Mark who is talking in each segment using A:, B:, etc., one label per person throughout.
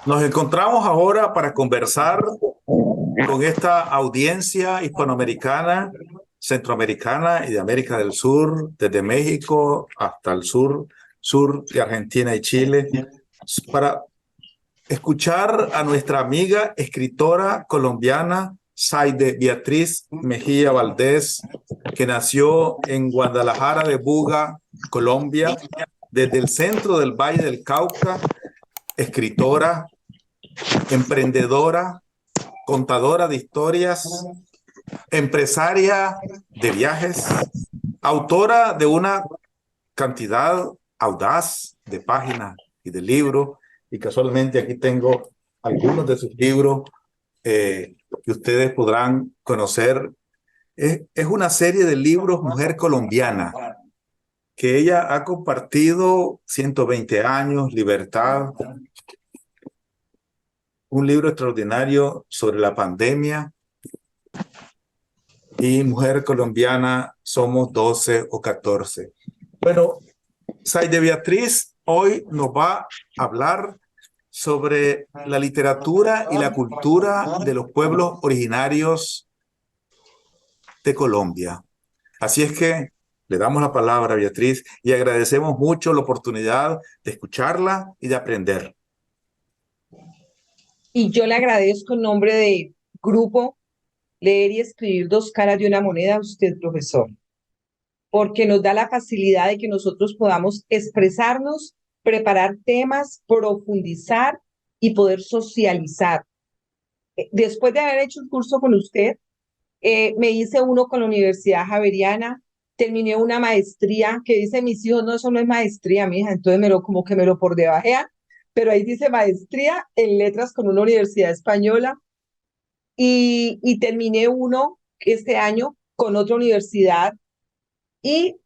A: Nos encontramos ahora para conversar con esta audiencia hispanoamericana, centroamericana y de América del Sur, desde México hasta el sur de Argentina y Chile, para escuchar a nuestra amiga escritora colombiana Saide Beatriz Mejía Valdés, que nació en Guadalajara de Buga, Colombia, desde el centro del Valle del Cauca, escritora, emprendedora, contadora de historias, empresaria de viajes, autora de una cantidad audaz de páginas y de libros, y casualmente aquí tengo algunos de sus libros que ustedes podrán conocer. Es una serie de libros Mujer Colombiana, que ella ha compartido 120 años, Libertad, un libro extraordinario sobre la pandemia, y Mujer Colombiana, somos 12 o 14. Bueno, Saide Beatriz hoy nos va a hablar sobre la literatura y la cultura de los pueblos originarios de Colombia. Así es que le damos la palabra a Beatriz y agradecemos mucho la oportunidad de escucharla y de aprender.
B: Y yo le agradezco en nombre de Grupo Leer y Escribir Dos Caras de una Moneda a usted, profesor, porque nos da la facilidad de que nosotros podamos expresarnos, preparar temas, profundizar y poder socializar. Después de haber hecho un curso con usted, me hice uno con la Universidad Javeriana, terminé una maestría que dice mis hijos, no, eso no es maestría, mija, entonces como que me lo por debajean, pero ahí dice maestría en letras con una universidad española y terminé uno este año con otra universidad y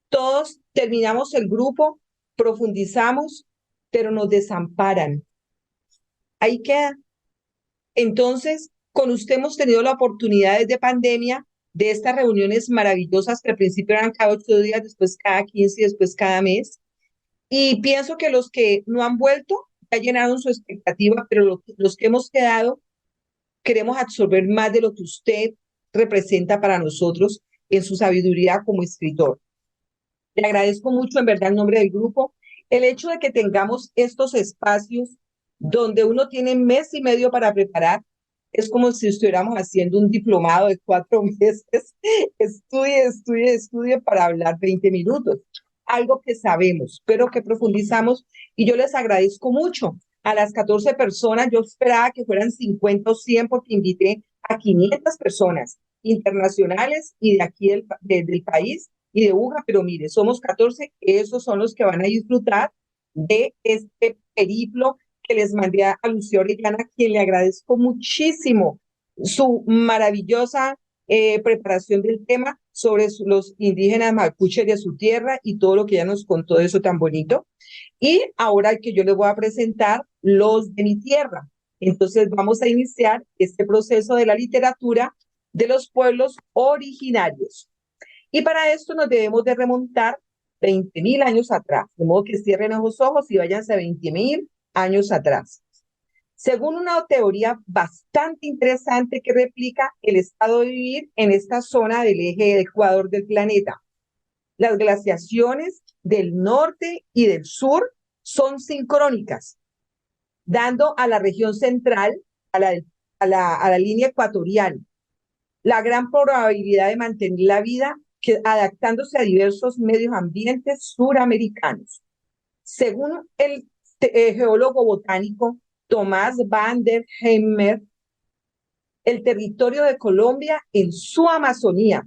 B: todos terminamos el grupo, profundizamos, pero nos desamparan. Ahí queda. Entonces, con usted hemos tenido la oportunidad desde pandemia de estas reuniones maravillosas que al principio eran cada 8 días, después cada 15 y después cada mes. Y pienso que los que no han vuelto ya llenaron su expectativa, pero los que hemos quedado queremos absorber más de lo que usted representa para nosotros en su sabiduría como escritor. Le agradezco mucho, en verdad, en nombre del grupo, el hecho de que tengamos estos espacios donde uno tiene mes y medio para preparar. Es como si estuviéramos haciendo un diplomado de 4 meses. Estudie para hablar 20 minutos. Algo que sabemos, pero que profundizamos. Y yo les agradezco mucho a las 14 personas. Yo esperaba que fueran 50 o 100 porque invité a 500 personas internacionales y de aquí del país y de UJA, pero mire, somos 14, esos son los que van a disfrutar de este periplo que les mandé a Lucía Orellana, a quien le agradezco muchísimo su maravillosa preparación del tema sobre los indígenas mapuches de su tierra y todo lo que ella nos contó de eso tan bonito. Y ahora que yo les voy a presentar los de mi tierra. Entonces vamos a iniciar este proceso de la literatura de los pueblos originarios. Y para esto nos debemos de remontar 20.000 años atrás, de modo que cierren los ojos y váyanse a 20.000 años atrás. Según una teoría bastante interesante que replica el estado de vivir en esta zona del eje de Ecuador del planeta, las glaciaciones del norte y del sur son sincrónicas, dando a la región central, a la línea ecuatorial, la gran probabilidad de mantener la vida adaptándose a diversos medios ambientes suramericanos. Según el geólogo botánico Tomás van der Hemmer, el territorio de Colombia en su Amazonía,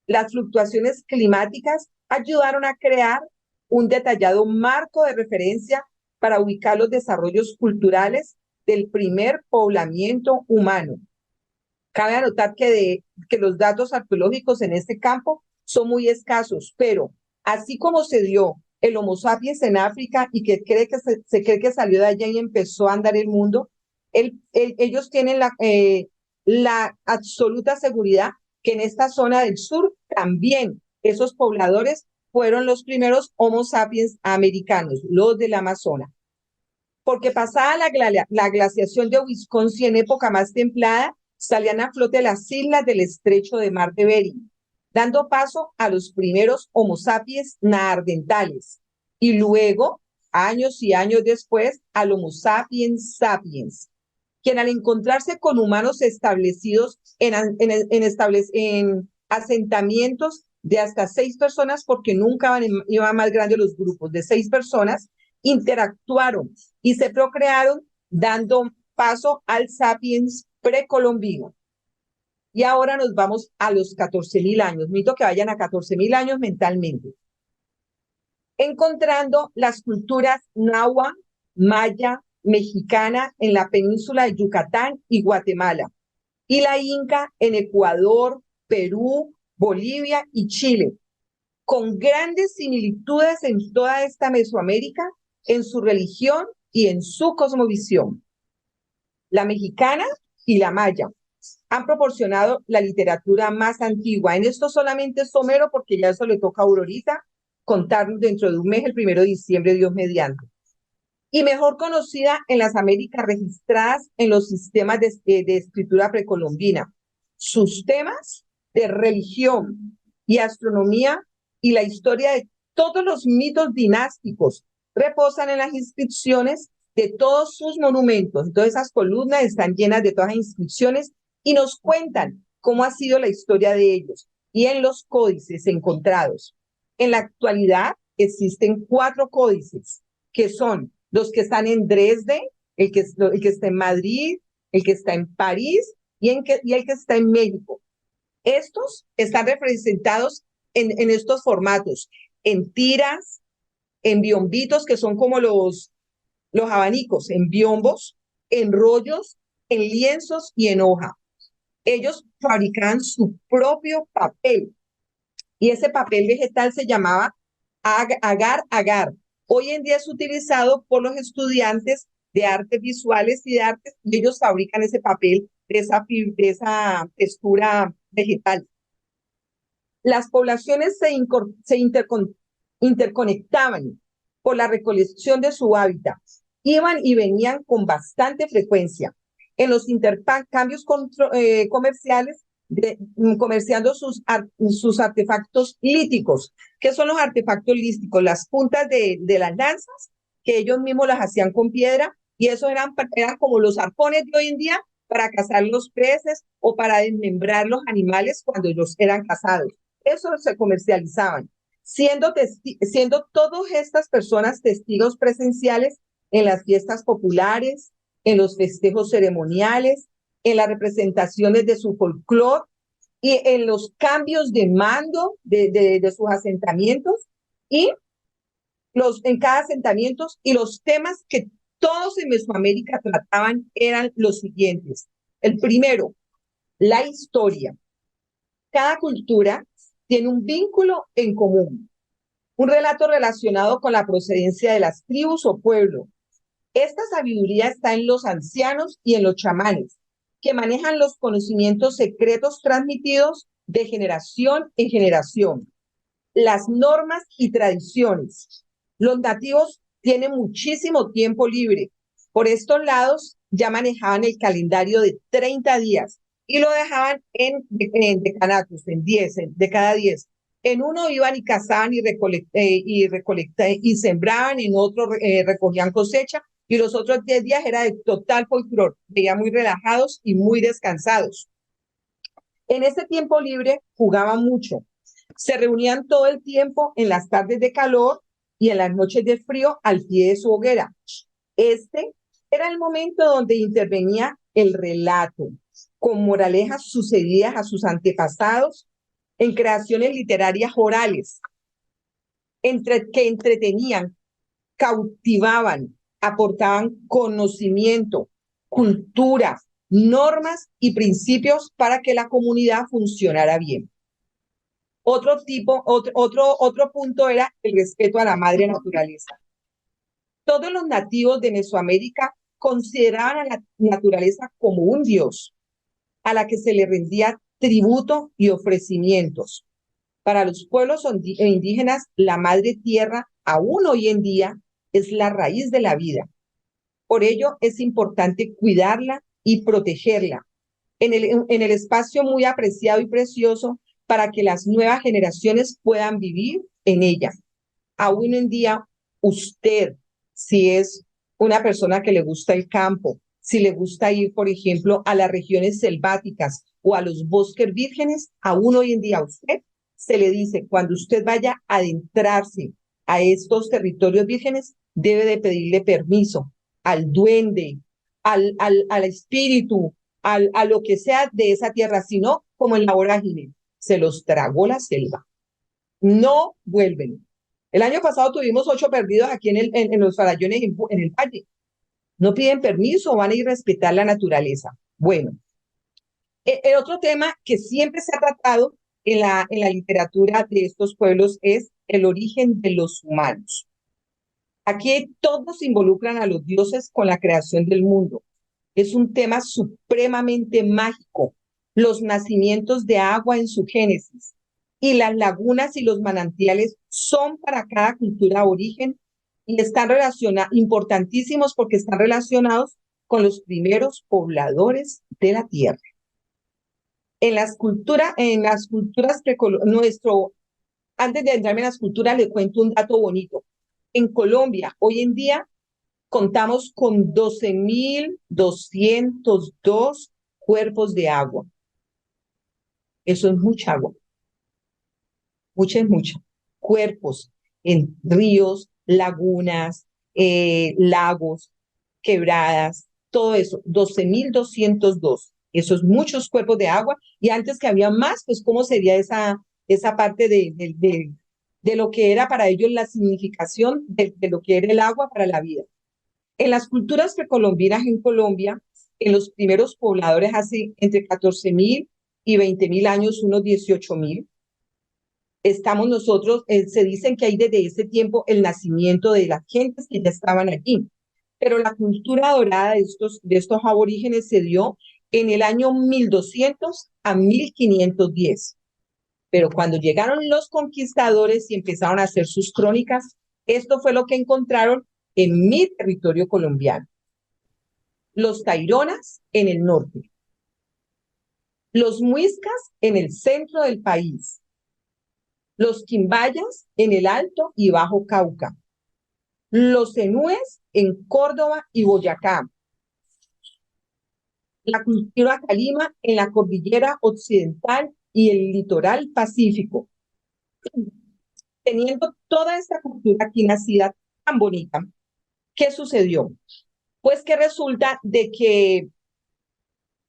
B: las fluctuaciones climáticas ayudaron a crear un detallado marco de referencia para ubicar los desarrollos culturales del primer poblamiento humano. Cabe anotar que los datos arqueológicos en este campo son muy escasos, pero así como se dio el Homo sapiens en África y que se cree que salió de allá y empezó a andar el mundo, ellos tienen la absoluta seguridad que en esta zona del sur también esos pobladores fueron los primeros Homo sapiens americanos, los del Amazonas. porque pasada la glaciación de Wisconsin en época más templada, salían a flote las islas del estrecho de Mar de Bering, dando paso a los primeros Homo sapiens neandertales, y luego, años y años después, al Homo sapiens sapiens, quien al encontrarse con humanos establecidos en asentamientos de hasta 6 personas, porque nunca iban más grandes los grupos de 6 personas, interactuaron y se procrearon, dando paso al sapiens precolombino. Y ahora nos vamos a los 14.000 años. Necesito que vayan a 14.000 años mentalmente. Encontrando las culturas nahua, maya, mexicana en la península de Yucatán y Guatemala, y la inca en Ecuador, Perú, Bolivia y Chile, con grandes similitudes en toda esta Mesoamérica, en su religión y en su cosmovisión. La mexicana y la maya han proporcionado la literatura más antigua. En esto solamente es Homero, porque ya eso le toca a Aurorita contarnos dentro de un mes, el 1 de diciembre, Dios mediante. Y mejor conocida en las Américas, registradas en los sistemas de escritura precolombina. Sus temas de religión y astronomía y la historia de todos los mitos dinásticos reposan en las inscripciones de todos sus monumentos. Entonces esas columnas están llenas de todas las inscripciones y nos cuentan cómo ha sido la historia de ellos y en los códices encontrados. En la actualidad existen 4 códices, que son los que están en Dresde, el que está en Madrid, el que está en París y el que está en México. Estos están representados en estos formatos, en tiras, en biombitos, que son como los abanicos, en biombos, en rollos, en lienzos y en hoja. Ellos fabricaban su propio papel y ese papel vegetal se llamaba agar-agar. Hoy en día es utilizado por los estudiantes de artes visuales y de artes, y ellos fabrican ese papel de esa textura vegetal. Las poblaciones se interconectaban por la recolección de su hábitat. Iban y venían con bastante frecuencia. En los intercambios comerciales, comerciando sus artefactos líticos. ¿Qué son los artefactos líticos? Las puntas de las lanzas, que ellos mismos las hacían con piedra, y eso eran como los arpones de hoy en día para cazar los peces o para desmembrar los animales cuando ellos eran cazados. Eso se comercializaban, siendo todas estas personas testigos presenciales en las fiestas populares, en los festejos ceremoniales, en las representaciones de su folclore y en los cambios de mando de sus asentamientos y en cada asentamiento, y los temas que todos en Mesoamérica trataban eran los siguientes. El primero, la historia. Cada cultura tiene un vínculo en común, un relato relacionado con la procedencia de las tribus o pueblos. Esta sabiduría está en los ancianos y en los chamanes, que manejan los conocimientos secretos transmitidos de generación en generación. Las normas y tradiciones. Los nativos tienen muchísimo tiempo libre. Por estos lados ya manejaban el calendario de 30 días y lo dejaban en decanatos, en 10, de cada 10. En uno iban y cazaban y sembraban, en otro recogían cosecha, y los otros 10 días era de total folclore, ya muy relajados y muy descansados. En ese tiempo libre jugaban mucho. Se reunían todo el tiempo en las tardes de calor y en las noches de frío al pie de su hoguera. Este era el momento donde intervenía el relato, con moralejas sucedidas a sus antepasados en creaciones literarias orales, que entretenían, cautivaban, aportaban conocimiento, cultura, normas y principios para que la comunidad funcionara bien. Otro punto era el respeto a la madre naturaleza. Todos los nativos de Mesoamérica consideraban a la naturaleza como un dios, a la que se le rendía tributo y ofrecimientos. Para los pueblos indígenas, la madre tierra, aún hoy en día, es la raíz de la vida. Por ello es importante cuidarla y protegerla en el espacio muy apreciado y precioso para que las nuevas generaciones puedan vivir en ella. Aún en día, usted, si es una persona que le gusta el campo, si le gusta ir, por ejemplo, a las regiones selváticas o a los bosques vírgenes, aún hoy en día a usted se le dice, cuando usted vaya a adentrarse a estos territorios vírgenes, debe de pedirle permiso al duende, al espíritu, a lo que sea de esa tierra, sino como en la vorágine, se los tragó la selva. No vuelven. El año pasado tuvimos 8 perdidos aquí en los farallones en el valle. No piden permiso, van a ir a respetar la naturaleza. Bueno, el otro tema que siempre se ha tratado en la literatura de estos pueblos es el origen de los humanos. Aquí todos involucran a los dioses con la creación del mundo. Es un tema supremamente mágico. Los nacimientos de agua en su génesis y las lagunas y los manantiales son para cada cultura origen y están importantísimos porque están relacionados con los primeros pobladores de la tierra. En las culturas antes de entrarme en las culturas, le cuento un dato bonito. En Colombia, hoy en día, contamos con 12.202 cuerpos de agua. Eso es mucha agua. Mucha es mucha. Cuerpos en ríos, lagunas, lagos, quebradas, todo eso. 12.202. Eso es muchos cuerpos de agua. Y antes que había más, pues, ¿cómo sería esa parte de lo que era para ellos la significación de lo que era el agua para la vida? En las culturas precolombinas en Colombia, en los primeros pobladores hace entre 14.000 y 20.000 años, unos 18.000, estamos nosotros, se dicen que hay desde ese tiempo el nacimiento de las gentes que ya estaban allí. Pero la cultura dorada de estos aborígenes se dio en el año 1200 a 1510. Pero cuando llegaron los conquistadores y empezaron a hacer sus crónicas, esto fue lo que encontraron en mi territorio colombiano. Los taironas en el norte, los muiscas en el centro del país, los quimbayas en el Alto y Bajo Cauca, los zenúes en Córdoba y Boyacá, la cultura calima en la cordillera occidental y el litoral pacífico. Teniendo toda esta cultura aquí nacida tan bonita, ¿qué sucedió? Pues que resulta de que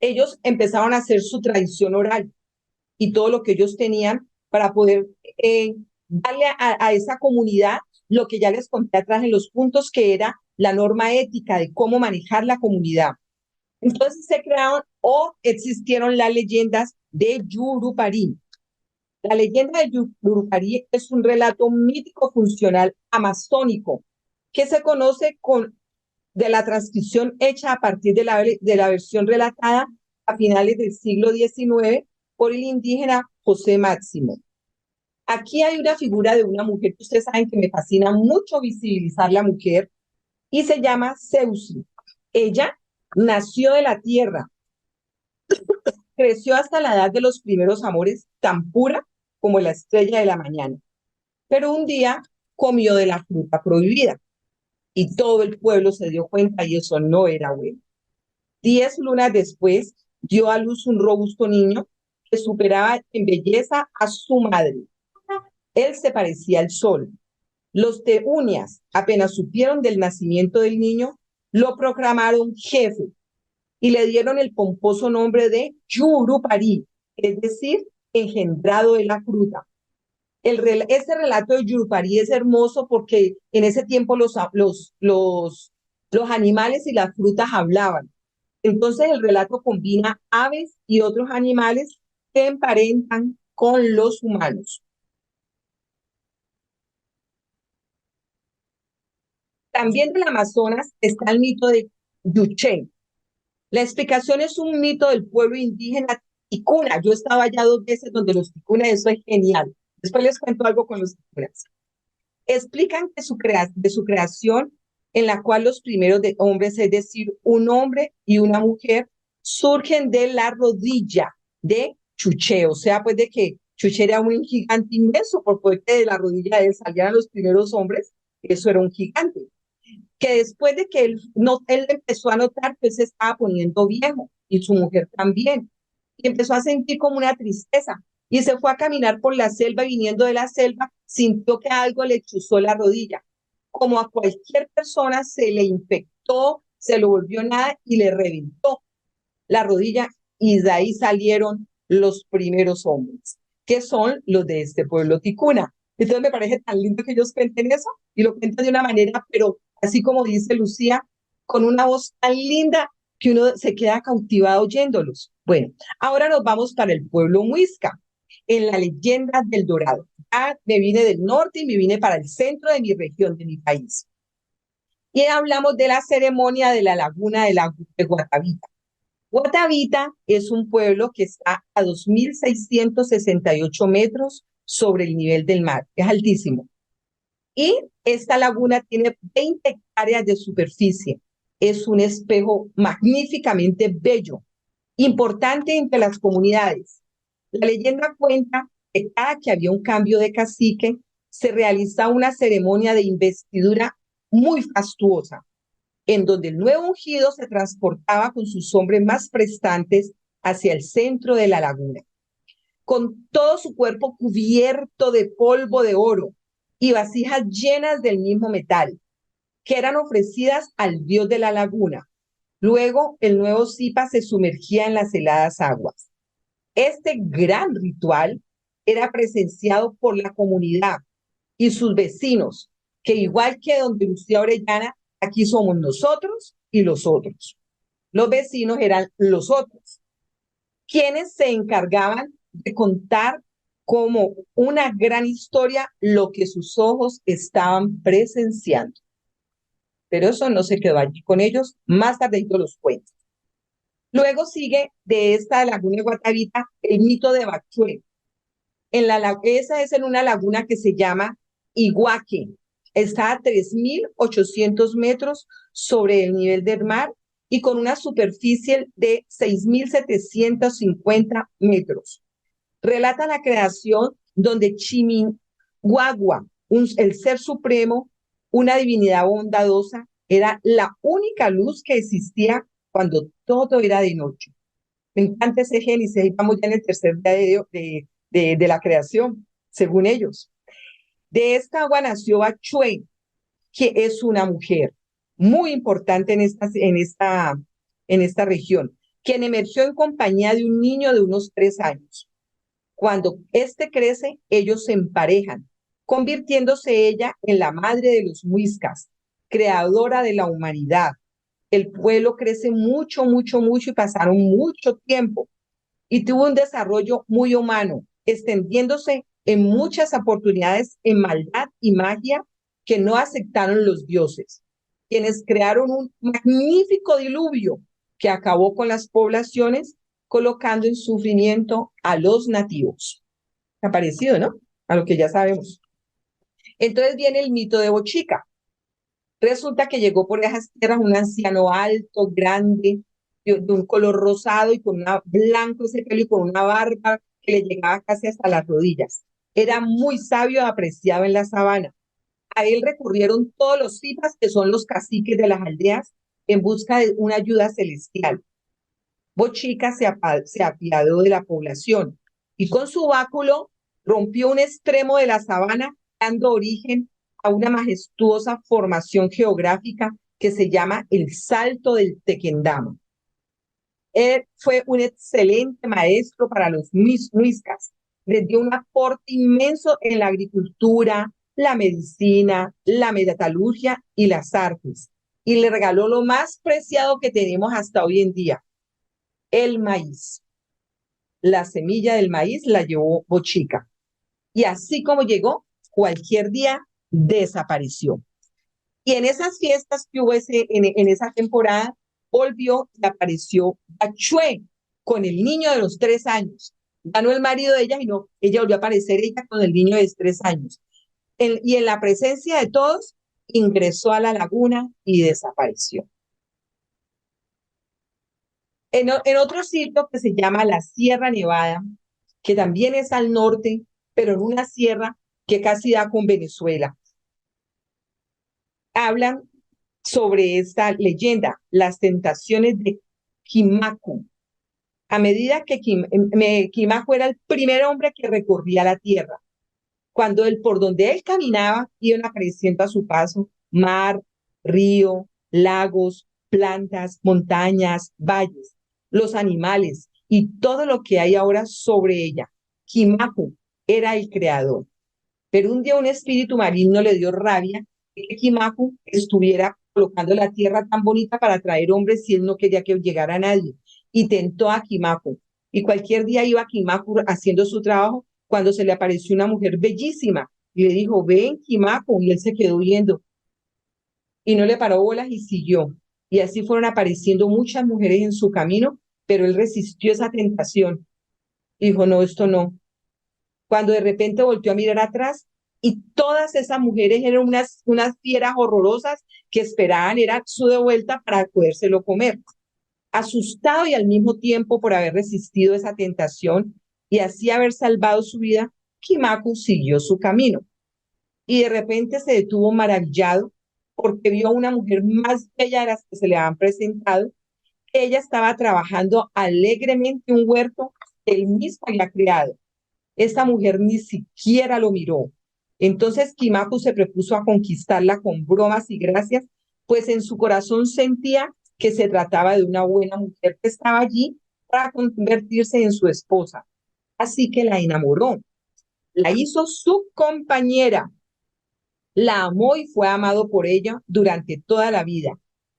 B: ellos empezaron a hacer su tradición oral y todo lo que ellos tenían para poder darle a esa comunidad lo que ya les conté atrás en los puntos, que era la norma ética de cómo manejar la comunidad. Entonces se crearon o existieron las leyendas de Yurupari. La leyenda de Yurupari es un relato mítico funcional amazónico que se conoce de la transcripción hecha a partir de la versión relatada a finales del siglo XIX por el indígena José Máximo. Aquí hay una figura de una mujer que ustedes saben que me fascina mucho visibilizar la mujer y se llama Zeusi. Ella nació de la tierra, creció hasta la edad de los primeros amores tan pura como la estrella de la mañana. Pero un día comió de la fruta prohibida y todo el pueblo se dio cuenta y eso no era bueno. 10 lunas después dio a luz un robusto niño que superaba en belleza a su madre. Él se parecía al sol. Los teunias, apenas supieron del nacimiento del niño, lo proclamaron jefe y le dieron el pomposo nombre de Yurupari, es decir, engendrado de la fruta. Ese relato de Yurupari es hermoso porque en ese tiempo los animales y las frutas hablaban. Entonces el relato combina aves y otros animales que emparentan con los humanos. También del Amazonas está el mito de Yuché. La explicación es un mito del pueblo indígena ticuna. Yo estaba allá 2 veces donde los ticunas, eso es genial. Después les cuento algo con los ticunas. Explican que de su creación en la cual los primeros hombres, es decir, un hombre y una mujer, surgen de la rodilla de Chuché, o sea, pues de que Chuché era un gigante inmenso, por poder que de la rodilla de él salieran los primeros hombres, eso era un gigante, que después de que él empezó a notar que se estaba poniendo viejo, y su mujer también, y empezó a sentir como una tristeza, y se fue a caminar por la selva, y viniendo de la selva, sintió que algo le chuzó la rodilla. Como a cualquier persona se le infectó, se lo volvió nada y le reventó la rodilla, y de ahí salieron los primeros hombres, que son los de este pueblo ticuna. Entonces me parece tan lindo que ellos cuenten eso, y lo cuentan de una manera, pero así como dice Lucía, con una voz tan linda que uno se queda cautivado oyéndolos. Bueno, ahora nos vamos para el pueblo muisca, en la leyenda del Dorado. Ah, me vine del norte y me vine para el centro de mi región, de mi país. Y hablamos de la ceremonia de la laguna de Guatavita. Guatavita es un pueblo que está a 2.668 metros sobre el nivel del mar. Es altísimo. Y esta laguna tiene 20 hectáreas de superficie. Es un espejo magníficamente bello, importante entre las comunidades. La leyenda cuenta que cada que había un cambio de cacique, se realiza una ceremonia de investidura muy fastuosa, en donde el nuevo ungido se transportaba con sus hombres más prestantes hacia el centro de la laguna, con todo su cuerpo cubierto de polvo de oro y vasijas llenas del mismo metal, que eran ofrecidas al dios de la laguna. Luego, el nuevo Zipa se sumergía en las heladas aguas. Este gran ritual era presenciado por la comunidad y sus vecinos, que igual que donde Lucía Orellana, aquí somos nosotros y los otros. Los vecinos eran los otros, quienes se encargaban de contar como una gran historia lo que sus ojos estaban presenciando. Pero eso no se quedó allí con ellos, más tarde los cuentos. Luego sigue de esta laguna de Guatavita el mito de Bachué. Esa es en una laguna que se llama Iguaque. Está a 3.800 metros sobre el nivel del mar y con una superficie de 6.750 metros. Relata la creación donde Chiminguagua, el ser supremo, una divinidad bondadosa, era la única luz que existía cuando todo era de noche. Me encanta ese Génesis, vamos ya en el tercer día de la creación, según ellos. De esta agua nació Bachué, que es una mujer muy importante en esta región, quien emergió en compañía de un niño de unos 3 años. Cuando éste crece, ellos se emparejan, convirtiéndose ella en la madre de los muiscas, creadora de la humanidad. El pueblo crece mucho, mucho, mucho y pasaron mucho tiempo y tuvo un desarrollo muy humano, extendiéndose en muchas oportunidades en maldad y magia que no aceptaron los dioses, quienes crearon un magnífico diluvio que acabó con las poblaciones, colocando en sufrimiento a los nativos. Ha parecido, ¿no? A lo que ya sabemos. Entonces viene el mito de Bochica. Resulta que llegó por esas tierras un anciano alto, grande, de un color rosado y con una blanco ese pelo y con una barba que le llegaba casi hasta las rodillas. Era muy sabio, apreciado en la sabana. A él recurrieron todos los cipas, que son los caciques de las aldeas, en busca de una ayuda celestial. Bochica se apiadó de la población y con su báculo rompió un extremo de la sabana, dando origen a una majestuosa formación geográfica que se llama el Salto del Tequendama. Él fue un excelente maestro para los muiscas. Les dio un aporte inmenso en la agricultura, la medicina, la metalurgia y las artes. Y le regaló lo más preciado que tenemos hasta hoy en día, el maíz. La semilla del maíz la llevó Bochica. Y así como llegó, cualquier día desapareció. Y en esas fiestas que hubo en esa temporada, volvió y apareció Bachué con el niño de los 3 años. Ganó el marido de ella y no, ella volvió a aparecer ella con el niño de 3 años. Y en la presencia de todos, ingresó a la laguna y desapareció. En otro sitio que se llama la Sierra Nevada, que también es al norte, pero en una sierra que casi da con Venezuela, hablan sobre esta leyenda, las tentaciones de Kimaku. A medida que Kimaku era el primer hombre que recorría la tierra, cuando por donde él caminaba iban apareciendo a su paso mar, río, lagos, plantas, montañas, valles, los animales y todo lo que hay ahora sobre ella. Kimaku era el creador. Pero un día un espíritu marino le dio rabia de que Kimaku estuviera colocando la tierra tan bonita para atraer hombres si él no quería que llegara nadie. Y tentó a Kimaku. Y cualquier día iba Kimaku haciendo su trabajo cuando se le apareció una mujer bellísima. Y le dijo, ven Kimaku. Y él se quedó viendo. Y no le paró bolas y siguió. Y así fueron apareciendo muchas mujeres en su camino, pero él resistió esa tentación. Y dijo, no, esto no. Cuando de repente volteó a mirar atrás y todas esas mujeres eran unas fieras horrorosas que esperaban, era su de vuelta para podérselo comer. Asustado y al mismo tiempo por haber resistido esa tentación y así haber salvado su vida, Kimaku siguió su camino. Y de repente se detuvo maravillado porque vio a una mujer más bella de las que se le habían presentado. Ella estaba trabajando alegremente un huerto que él mismo había creado. Esta mujer ni siquiera lo miró. Entonces Kimaku se propuso a conquistarla con bromas y gracias, pues en su corazón sentía que se trataba de una buena mujer que estaba allí para convertirse en su esposa. Así que la enamoró, la hizo su compañera, la amó y fue amado por ella durante toda la vida.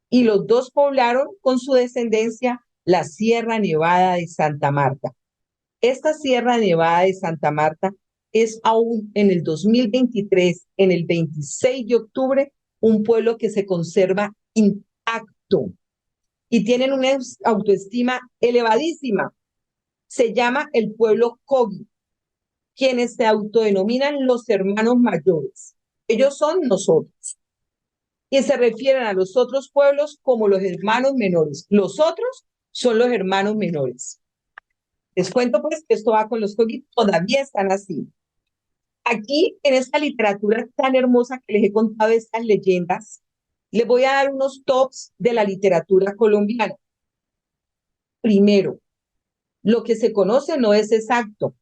B: Y los dos poblaron con su descendencia la Sierra Nevada de Santa Marta. Esta Sierra Nevada de Santa Marta es aún en el 2023, en el 26 de octubre, un pueblo que se conserva intacto y tienen una autoestima elevadísima. Se llama el pueblo Kogi, quienes se autodenominan los hermanos mayores. Ellos son nosotros y se refieren a los otros pueblos como los hermanos menores. Los otros son los hermanos menores. Les cuento pues que esto va con los Kogi, todavía están así. Aquí, en esta literatura tan hermosa que les he contado, estas leyendas, les voy a dar unos tops de la literatura colombiana. Primero, lo que se conoce no es exacto.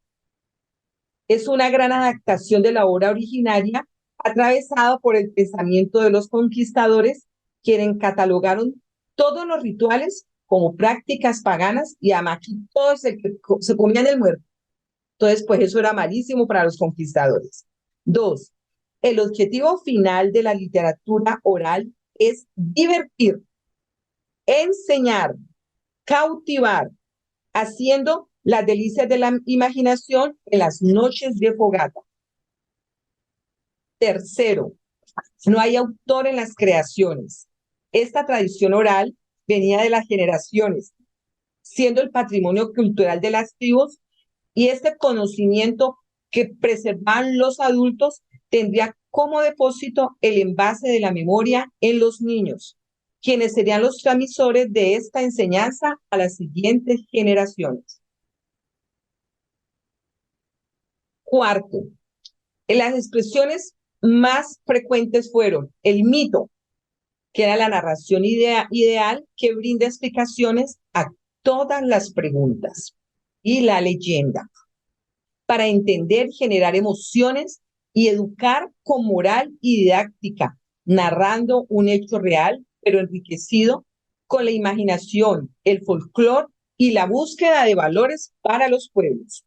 B: Es una gran adaptación de la obra originaria, atravesada por el pensamiento de los conquistadores, quienes catalogaron todos los rituales como prácticas paganas y además todos se comían el muerto. Entonces, pues eso era malísimo para los conquistadores. Dos, el objetivo final de la literatura oral es divertir, enseñar, cautivar, haciendo las delicias de la imaginación en las noches de fogata. Tercero, no hay autor en las creaciones. Esta tradición oral venía de las generaciones, siendo el patrimonio cultural de las tribus y este conocimiento que preservan los adultos tendría como depósito el envase de la memoria en los niños, quienes serían los transmisores de esta enseñanza a las siguientes generaciones. Cuarto, las expresiones más frecuentes fueron el mito, que era la narración ideal que brinda explicaciones a todas las preguntas, y la leyenda, para entender, generar emociones y educar con moral y didáctica, narrando un hecho real, pero enriquecido con la imaginación, el folclore y la búsqueda de valores para los pueblos.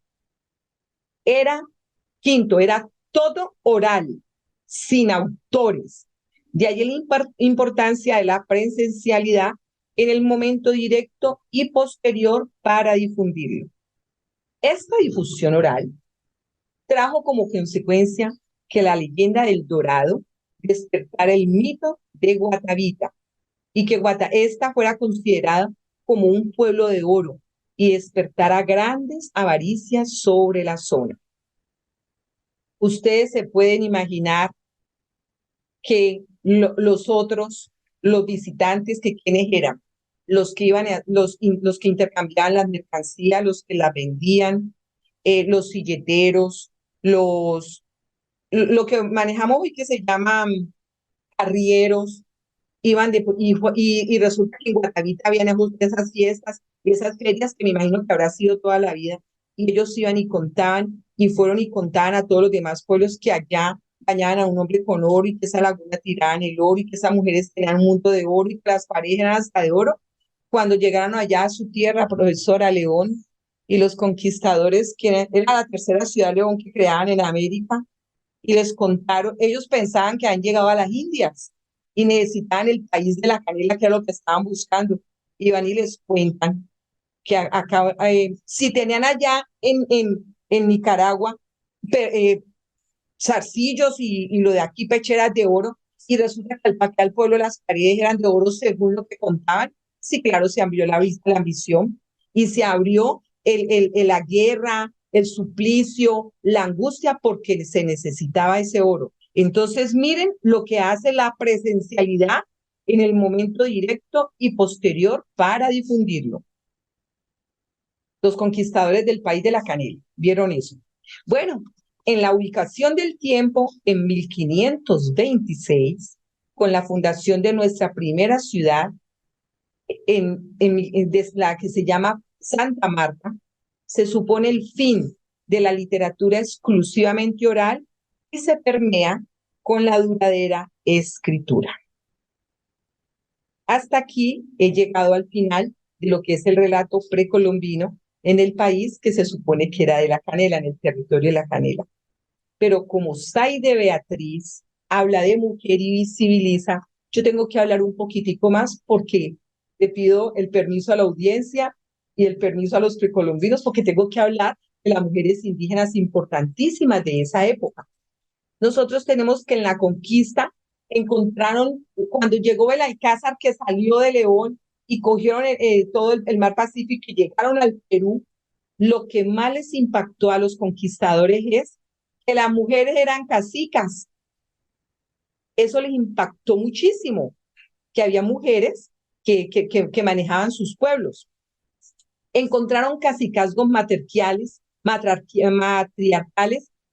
B: Quinto, era todo oral, sin autores. De ahí la importancia de la presencialidad en el momento directo y posterior para difundirlo. Esta difusión oral trajo como consecuencia que la leyenda del Dorado despertara el mito de Guatavita y que esta fuera considerada como un pueblo de oro y despertara grandes avaricias sobre la zona. Ustedes se pueden imaginar que los otros, los visitantes, que quienes eran, los que iban, los que intercambiaban las mercancías, los que las vendían, los silleteros, lo que manejamos hoy que se llaman arrieros, iban y resulta que en Guatavita habían esas fiestas y esas ferias que me imagino que habrá sido toda la vida, y ellos iban y contaban, y fueron y contaban a todos los demás pueblos que allá bañaban a un hombre con oro, y que esa laguna tiraba en el oro, y que esas mujeres tenían un mundo de oro, y que las parejas eran hasta de oro. Cuando llegaron allá a su tierra, profesora León, y los conquistadores, que era la tercera ciudad León que creaban en América, y les contaron, ellos pensaban que han llegado a las Indias y necesitaban el país de la canela, que era lo que estaban buscando. Y van y les cuentan que acá, si tenían allá en Nicaragua zarcillos y lo de aquí pecheras de oro, y resulta que al pueblo las paredes eran de oro según lo que contaban. Sí, claro, se abrió la ambición y se abrió la guerra, el suplicio, la angustia, porque se necesitaba ese oro. Entonces, miren lo que hace la presencialidad en el momento directo y posterior para difundirlo. Los conquistadores del país de la canela vieron eso. Bueno, en la ubicación del tiempo, en 1526, con la fundación de nuestra primera ciudad, la que se llama Santa Marta, se supone el fin de la literatura exclusivamente oral y se permea con la duradera escritura. Hasta aquí he llegado al final de lo que es el relato precolombino en el país que se supone que era de la canela, en el territorio de la canela. Pero como Zaide Beatriz habla de mujer y visibiliza, yo tengo que hablar un poquitico más porque le pido el permiso a la audiencia y el permiso a los precolombinos porque tengo que hablar de las mujeres indígenas importantísimas de esa época. Nosotros tenemos que en la conquista encontraron, cuando llegó Belalcázar, que salió de León y cogieron todo el mar Pacífico y llegaron al Perú, lo que más les impactó a los conquistadores es que las mujeres eran cacicas. Eso les impactó muchísimo, que había mujeres que manejaban sus pueblos. Encontraron cacicazgos matriarcales,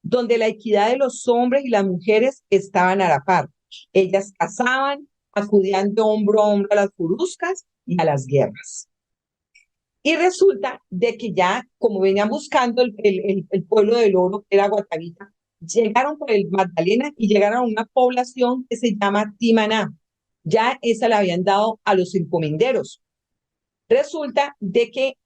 B: donde la equidad de los hombres y las mujeres estaban a la par. Ellas cazaban, acudían de hombro a hombro a las furuscas y a las guerras. Y resulta de que ya, como venían buscando el pueblo del oro, que era Guatavita, llegaron por el Magdalena y llegaron a una población que se llama Timaná. Ya esa la habían dado a los encomenderos. Resulta de que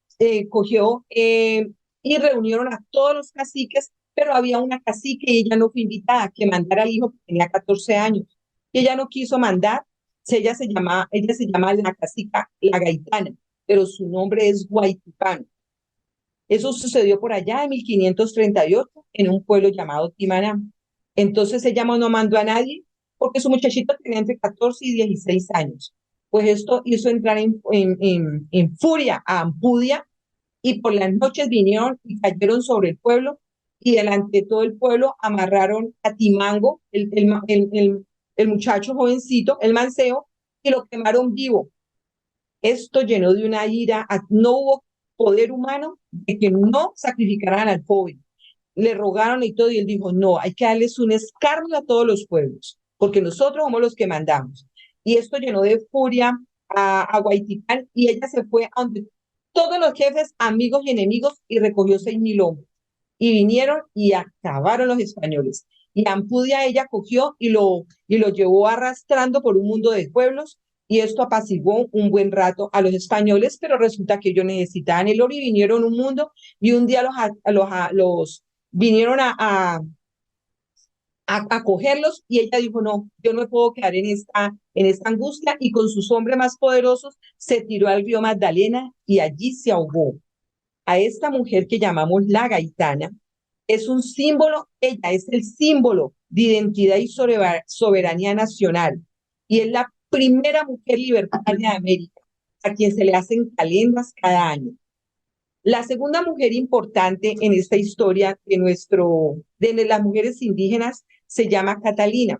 B: cogió y reunieron a todos los caciques, pero había una cacique y ella no fue invitada, que mandara al hijo que tenía 14 años. Y ella no quiso mandar, ella se llama la cacica La Gaitana, pero su nombre es Guaytipán. Eso sucedió por allá en 1538 en un pueblo llamado Timaná. Entonces ella no mandó a nadie porque su muchachito tenía entre 14 y 16 años. Pues esto hizo entrar en furia a Ampudia, y por las noches vinieron y cayeron sobre el pueblo, y delante de todo el pueblo amarraron a Timango, el muchacho jovencito, el mancebo, y lo quemaron vivo. Esto llenó de una ira, no hubo poder humano de que no sacrificaran al joven. Le rogaron y todo, y él dijo, no, hay que darles un escarnio a todos los pueblos, porque nosotros somos los que mandamos. Y esto llenó de furia a Guaytipán, y ella se fue a donde todos los jefes, amigos y enemigos, y recogió 6.000 hombres. Y vinieron y acabaron los españoles. Y Ampudia ella cogió y lo llevó arrastrando por un mundo de pueblos, y esto apaciguó un buen rato a los españoles, pero resulta que ellos necesitaban el oro y vinieron un mundo, y un día los vinieron a cogerlos, y ella dijo, no, yo no me puedo quedar en esta angustia, y con sus hombres más poderosos se tiró al río Magdalena y allí se ahogó. A esta mujer que llamamos la Gaitana es un símbolo, ella es el símbolo de identidad y soberanía nacional, y es la primera mujer libertaria de América, a quien se le hacen calendas cada año. La segunda mujer importante en esta historia de las mujeres indígenas se llama Catalina.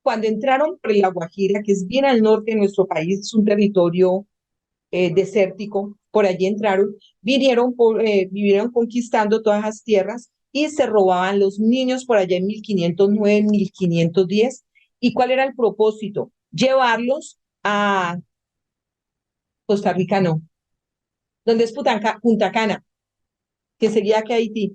B: Cuando entraron por La Guajira, que es bien al norte de nuestro país, es un territorio desértico, por allí entraron, vinieron conquistando todas las tierras y se robaban los niños por allá en 1509, 1510. ¿Y cuál era el propósito? Llevarlos a Costa Rica, no, donde es Punta Cana, que sería que Haití.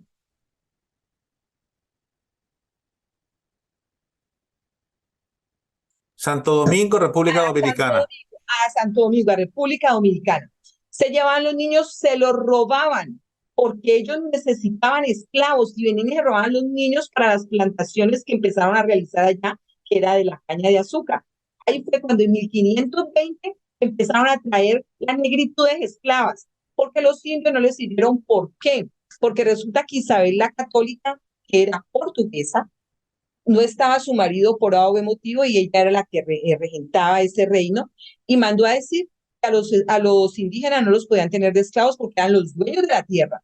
A: Santo Domingo, República Dominicana.
B: A Santo Domingo, a República Dominicana. Se llevaban los niños, se los robaban, porque ellos necesitaban esclavos y venían y se robaban los niños para las plantaciones que empezaron a realizar allá, que era de la caña de azúcar. Ahí fue cuando en 1520 empezaron a traer las negritudes esclavas, porque los indios no les sirvieron. ¿Por qué? Porque resulta que Isabel la Católica, que era portuguesa, no estaba su marido por algún motivo y ella era la que regentaba ese reino y mandó a decir que a los indígenas no los podían tener de esclavos porque eran los dueños de la tierra.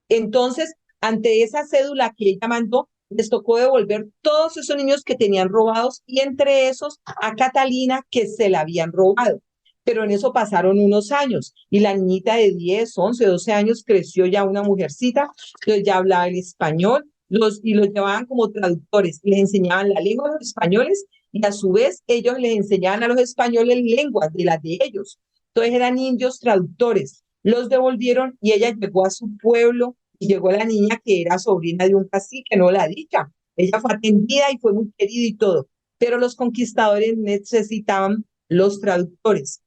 B: Entonces, ante esa cédula que ella mandó, les tocó devolver todos esos niños que tenían robados y entre esos a Catalina que se la habían robado. Pero en eso pasaron unos años y la niñita de 10, 11, 12 años creció ya una mujercita, entonces ya hablaba el español, y los llevaban como traductores, les enseñaban la lengua a los españoles y a su vez ellos les enseñaban a los españoles lenguas de las de ellos. Entonces eran indios traductores. Los devolvieron y ella llegó a su pueblo y llegó la niña que era sobrina de un cacique, no la dicha. Ella fue atendida y fue muy querida y todo, pero los conquistadores necesitaban los traductores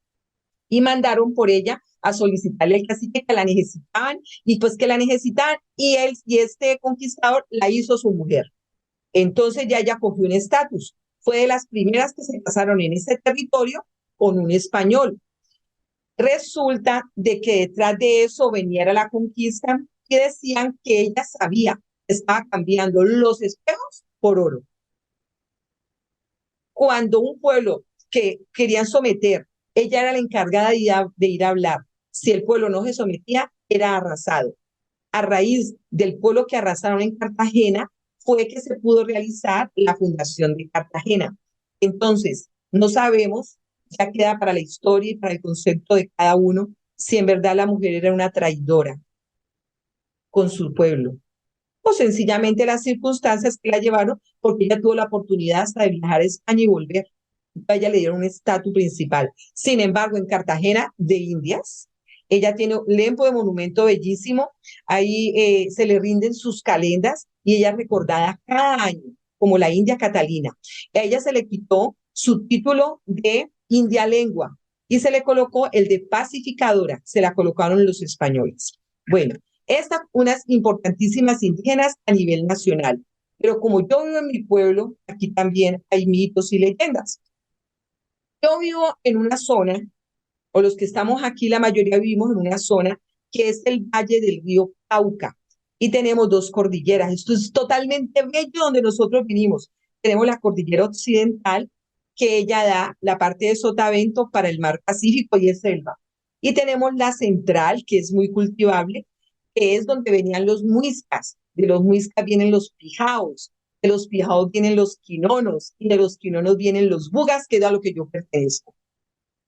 B: y mandaron por ella a solicitarle al cacique que la necesitaban y pues que la necesitaban y él y este conquistador la hizo su mujer. Entonces ya ella cogió un estatus. Fue de las primeras que se casaron en ese territorio con un español. Resulta de que detrás de eso venía la conquista y decían que ella sabía que estaba cambiando los espejos por oro. Cuando un pueblo que querían someter, ella era la encargada de ir a hablar. Si el pueblo no se sometía, era arrasado. A raíz del pueblo que arrasaron en Cartagena, fue que se pudo realizar la fundación de Cartagena. Entonces, no sabemos, ya queda para la historia y para el concepto de cada uno, si en verdad la mujer era una traidora con su pueblo o sencillamente las circunstancias que la llevaron, porque ella tuvo la oportunidad hasta de viajar a España y volver. A ella le dieron un estatus principal. Sin embargo, en Cartagena de Indias, ella tiene un lempo de monumento bellísimo, ahí se le rinden sus calendas y ella es recordada cada año como la India Catalina. A ella se le quitó su título de India Lengua y se le colocó el de pacificadora, se la colocaron los españoles. Bueno, estas unas importantísimas indígenas a nivel nacional. Pero como yo vivo en mi pueblo, aquí también hay mitos y leyendas. Yo vivo en una zona, o los que estamos aquí, la mayoría vivimos en una zona que es el valle del río Cauca. Y tenemos dos cordilleras. Esto es totalmente bello donde nosotros vinimos. Tenemos la cordillera occidental, que ella da la parte de Sotavento para el mar Pacífico y es selva. Y tenemos la central, que es muy cultivable, que es donde venían los muiscas. De los muiscas vienen los pijaos, de los pijaos vienen los quinonos, y de los quinonos vienen los bugas, que es a lo que yo pertenezco.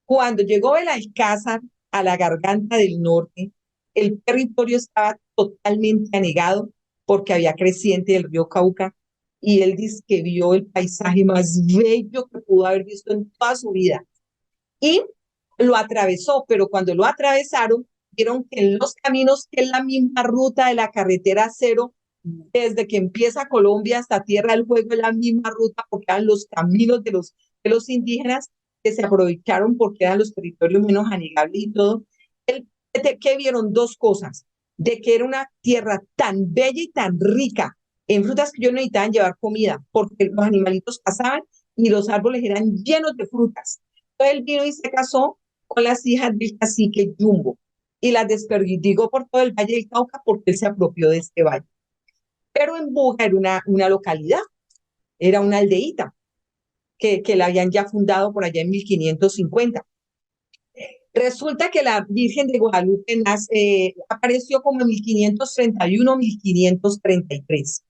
B: Cuando llegó el Alcázar a la garganta del norte, el territorio estaba totalmente anegado porque había creciente del río Cauca y él dice que vio el paisaje más bello que pudo haber visto en toda su vida. Y lo atravesó, pero cuando lo atravesaron, vieron que en los caminos, que es la misma ruta de la carretera cero, desde que empieza Colombia hasta Tierra del Fuego, es la misma ruta porque eran los caminos de los indígenas que se aprovecharon porque eran los territorios menos anegables y todo. Que vieron dos cosas, de que era una tierra tan bella y tan rica en frutas que ellos necesitaban llevar comida porque los animalitos pasaban y los árboles eran llenos de frutas. Entonces él vino y se casó con las hijas del cacique Jumbo y las desperdigó por todo el Valle del Cauca porque él se apropió de este valle. Pero en Buga era una localidad, era una aldeíta que la habían ya fundado por allá en 1550. Resulta que la Virgen de Guadalupe apareció como en 1531, 1533.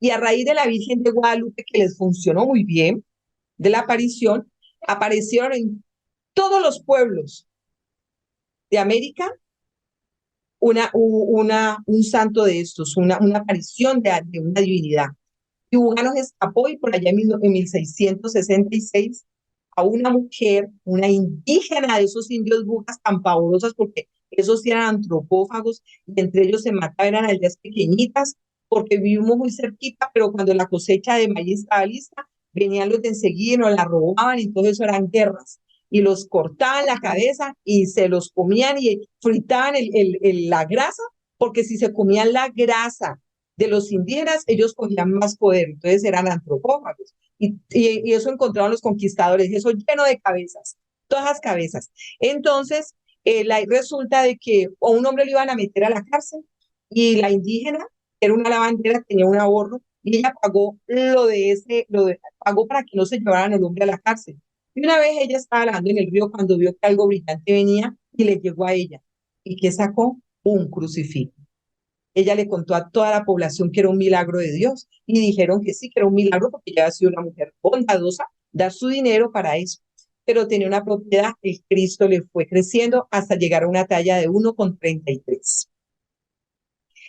B: Y a raíz de la Virgen de Guadalupe, que les funcionó muy bien, de la aparición, aparecieron en todos los pueblos de América un santo de estos, una aparición de una divinidad. Y Buga nos escapó y por allá en 1666 a una mujer, una indígena de esos indios bugas tan pavorosos, porque esos sí eran antropófagos y entre ellos se mataban, eran aldeas pequeñitas, porque vivimos muy cerquita, pero cuando la cosecha de maíz estaba lista, venían los de enseguida y nos la robaban, y todo eso eran guerras. Y los cortaban la cabeza y se los comían y fritaban la grasa, porque si se comían la grasa de los indígenas, ellos cogían más poder, entonces eran antropófagos. Y eso encontraron los conquistadores, eso lleno de cabezas, todas las cabezas. Entonces, resulta de que a un hombre le iban a meter a la cárcel y la indígena, que era una lavandera, tenía un ahorro y ella pagó pagó para que no se llevaran al hombre a la cárcel. Y una vez ella estaba lavando en el río cuando vio que algo brillante venía y le llegó a ella. ¿Y qué sacó? Un crucifijo. Ella le contó a toda la población que era un milagro de Dios y dijeron que sí, que era un milagro porque ella había sido una mujer bondadosa, dar su dinero para eso. Pero tenía una propiedad, el Cristo le fue creciendo hasta llegar a una talla de 1,33.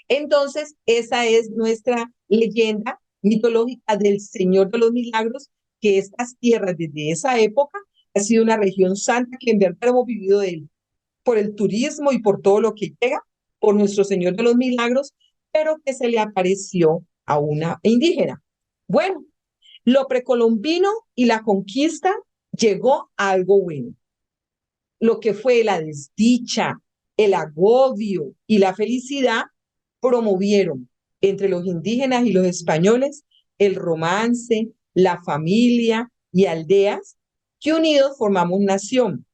B: Entonces, esa es nuestra leyenda mitológica del Señor de los Milagros, que estas tierras desde esa época ha sido una región santa que en verdad hemos vivido de él, por el turismo y por todo lo que llega, por nuestro Señor de los Milagros, pero que se le apareció a una indígena. Bueno, lo precolombino y la conquista llegó a algo bueno. Lo que fue la desdicha, el agobio y la felicidad promovieron entre los indígenas y los españoles el romance, la familia y aldeas que unidos formamos nación,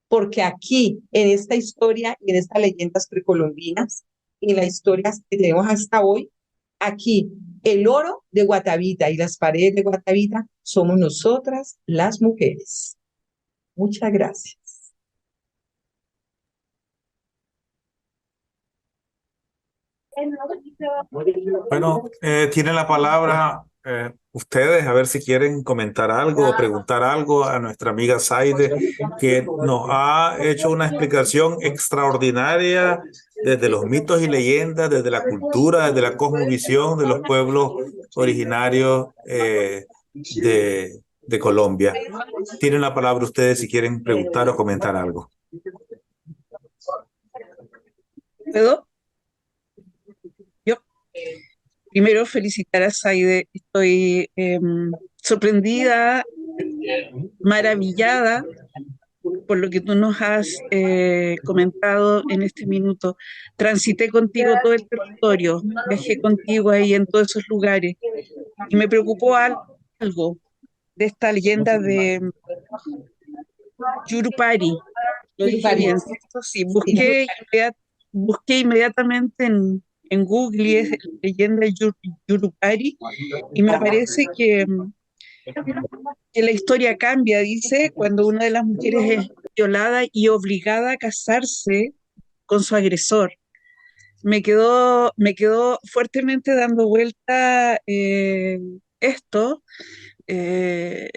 B: porque aquí, en esta historia y en estas leyendas precolombinas, y en las historias que tenemos hasta hoy, aquí el oro de Guatavita y las paredes de Guatavita somos nosotras las mujeres. Muchas gracias.
A: Bueno, tienen la palabra ustedes, a ver si quieren comentar algo o preguntar algo a nuestra amiga Zaide, que nos ha hecho una explicación extraordinaria desde los mitos y leyendas, desde la cultura, desde la cosmovisión de los pueblos originarios de Colombia. Tienen la palabra ustedes si quieren preguntar o comentar algo.
C: ¿Puedo? Yo primero felicitar a Zaide. Estoy sorprendida, maravillada por lo que tú nos has comentado en este minuto. Transité contigo todo el territorio, viajé contigo ahí en todos esos lugares y me preocupó algo de esta leyenda de Yurupari. Lo dije bien, ¿cierto? Sí, busqué inmediatamente en Google y es leyenda Yurupari y me parece que la historia cambia, dice, cuando una de las mujeres es violada y obligada a casarse con su agresor. Me quedó fuertemente dando vuelta esto, eh,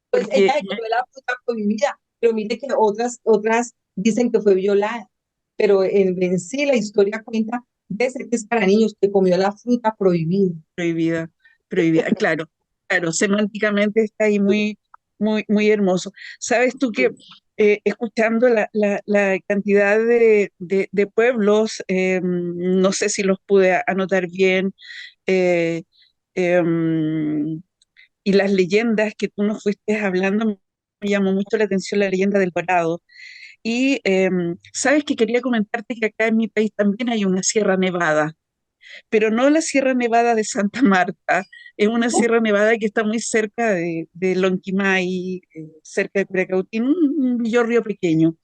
B: Pues
C: porque
B: ella se comió la fruta prohibida, pero mire que otras dicen que fue violada, pero en sí la historia cuenta de ese que es para niños que comió la fruta prohibida.
C: prohibida, prohibida, claro, claro, semánticamente está ahí muy, muy, muy hermoso. Sabes tú que escuchando la cantidad de pueblos, no sé si los pude anotar bien, eh, em, y las leyendas que tú nos fuiste hablando, me llamó mucho la atención la leyenda del Dorado. Y sabes que quería comentarte que acá en mi país también hay una Sierra Nevada, pero no la Sierra Nevada de Santa Marta, es una Sierra Nevada que está muy cerca de Lonquimay, cerca de Curacautín, un villorrio pequeño.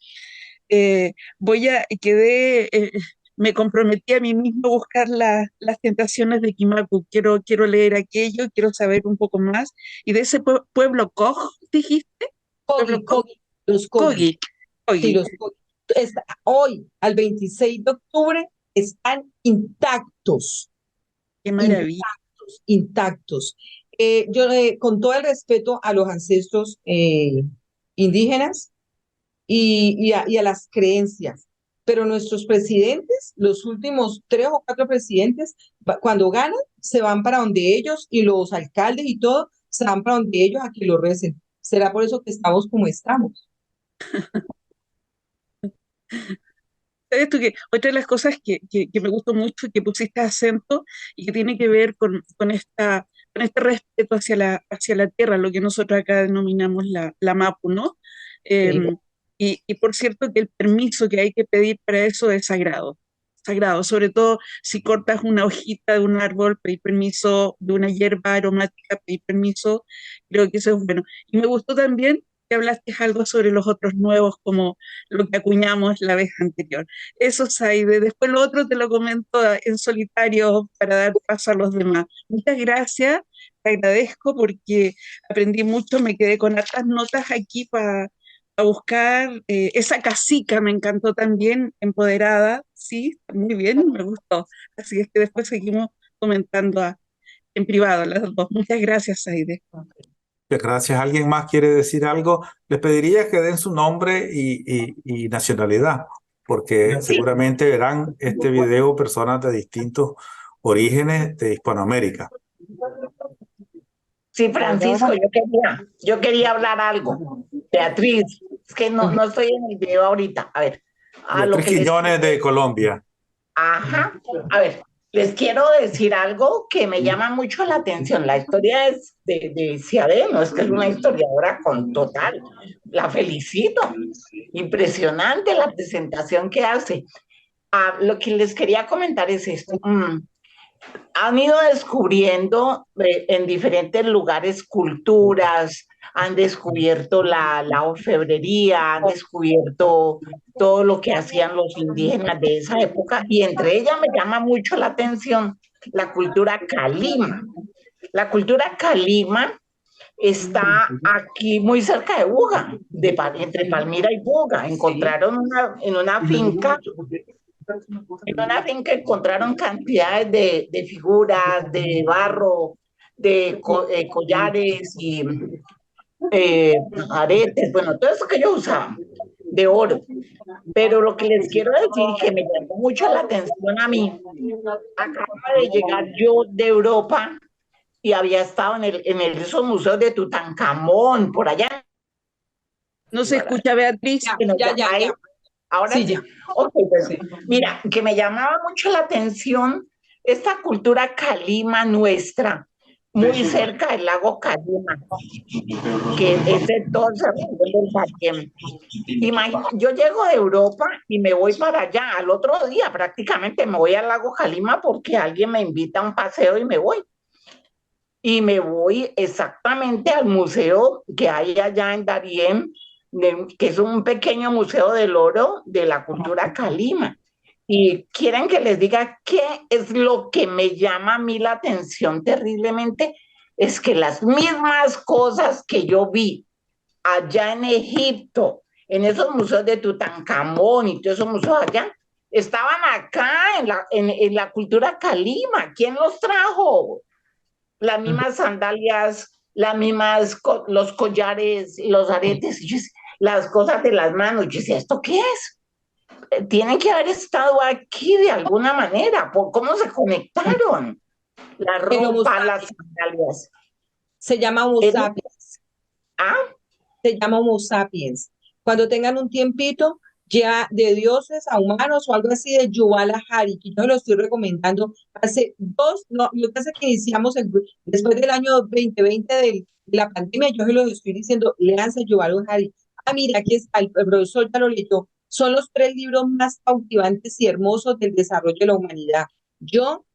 C: Me comprometí a mí mismo a buscar las tentaciones de Kimaku. Quiero leer aquello, quiero saber un poco más. Y de ese pueblo Coj, dijiste, pueblo
B: Cogi, los Cogi,
C: Cogi,
B: sí,
C: Cogi,
B: los Cogi. Hoy, al 26 de octubre, están intactos,
C: qué
B: intactos,
C: maravilla.
B: intactos. Con todo el respeto a los ancestros indígenas y a las creencias, pero nuestros presidentes, los últimos 3 o 4 presidentes, cuando ganan, se van para donde ellos y los alcaldes y todo, se van para donde ellos a que lo recen. ¿Será por eso que estamos como estamos?
C: ¿Sabes tú que otra de las cosas que me gustó mucho y que pusiste acento y que tiene que ver con este respeto hacia la tierra, lo que nosotros acá denominamos la Mapu, ¿no?
B: Sí.
C: Em, y por cierto que el permiso que hay que pedir para eso es sagrado, sagrado, sobre todo si cortas una hojita de un árbol, pedir permiso de una hierba aromática, pedir permiso, creo que eso es bueno. Y me gustó también que hablaste algo sobre los otros nuevos, como lo que acuñamos la vez anterior. Eso, Saide. Después lo otro te lo comento en solitario para dar paso a los demás. Muchas gracias, te agradezco porque aprendí mucho, me quedé con hartas notas aquí para buscar. Esa casica me encantó también, empoderada, sí, muy bien, me gustó. Así es que después seguimos comentando en privado las dos. Muchas gracias, Saide.
A: Gracias. ¿Alguien más quiere decir algo? Les pediría que den su nombre y nacionalidad, porque
D: Sí,
A: seguramente verán este video personas de distintos orígenes de Hispanoamérica.
D: sí, Francisco, yo quería hablar algo. Beatriz, es que no estoy en el video ahorita. A ver, a lo
A: Beatriz
D: que les...
A: Quiñones de Colombia.
D: Ajá, a ver, les quiero decir algo que me llama mucho la atención. La historia es de Ciadé, no es que es una historiadora con total. La felicito. Impresionante la presentación que hace. Lo que les quería comentar es esto. Han ido descubriendo en diferentes lugares culturas, han descubierto la orfebrería, han descubierto todo lo que hacían los indígenas de esa época y entre ellas me llama mucho la atención la cultura calima. La cultura calima está aquí muy cerca de Buga, entre Palmira y Buga. Encontraron en una finca encontraron cantidades de figuras, de barro, collares y aretes, bueno, todo eso que ellos usaban, de oro. Pero lo que les quiero decir, que me llamó mucho la atención a mí, acaba de llegar yo de Europa y había estado en esos museos de Tutankamón, por allá.
C: No se escucha, Beatriz.
B: Ya.
D: Ahora
B: Sí,
D: sí.
B: ya.
D: Ok, bueno,
B: Sí.
D: mira, que me llamaba mucho la atención esta cultura calima nuestra, muy cerca del lago Calima, que es de todo el del Darién. Yo llego de Europa y me voy para allá. Al otro día prácticamente me voy al lago Calima porque alguien me invita a un paseo y me voy. Y me voy exactamente al museo que hay allá en Darién, que es un pequeño museo del oro de la cultura calima. Y quieren que les diga qué es lo que me llama a mí la atención terriblemente, es que las mismas cosas que yo vi allá en Egipto, en esos museos de Tutankamón y todos esos museos allá, estaban acá en la cultura calima. ¿Quién los trajo? Las mismas sandalias, los collares, los aretes, las cosas de las manos. Yo decía, ¿esto qué es? Tienen que haber estado aquí de alguna manera. ¿Cómo se conectaron? La ropa, las sandalias.
B: Se llama Homo sapiens.
D: ¿Ah?
B: Se llama Homo sapiens. Cuando tengan un tiempito, ya de dioses a humanos o algo así de Yuval Harari, que yo lo estoy recomendando hace lo que pasa es que iniciamos después del año 2020 de la pandemia, yo se lo estoy diciendo, léanse Yuval Harari. Mira, aquí está, el profesor ya lo leyó, son los 3 libros más cautivantes y hermosos del desarrollo de la humanidad. Yo,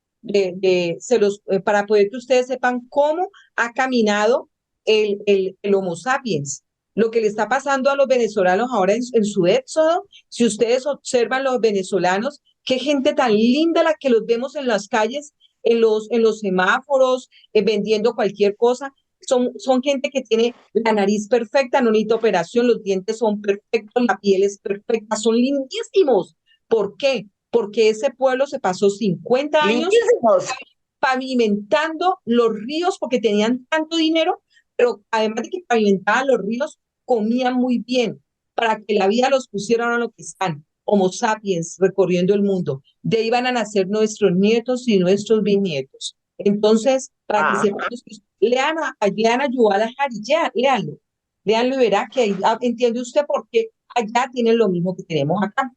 B: para poder que ustedes sepan cómo ha caminado el Homo sapiens, lo que le está pasando a los venezolanos ahora en su éxodo. Si ustedes observan los venezolanos, qué gente tan linda la que los vemos en las calles, en los semáforos, vendiendo cualquier cosa. Son gente que tiene la nariz perfecta, no necesita operación, los dientes son perfectos, la piel es perfecta, son lindísimos. ¿Por qué? Porque ese pueblo se pasó 50 años
D: Lindísimos.
B: pavimentando los ríos porque tenían tanto dinero, pero además de que pavimentaban los ríos, comían muy bien para que la vida los pusieran a lo que están, Homo sapiens, recorriendo el mundo. De ahí van a nacer nuestros nietos y nuestros bisnietos. Entonces, para que sepamos, lean a Yuval Harari, léanlo y verá que ahí entiende usted por qué allá tienen lo mismo que tenemos acá.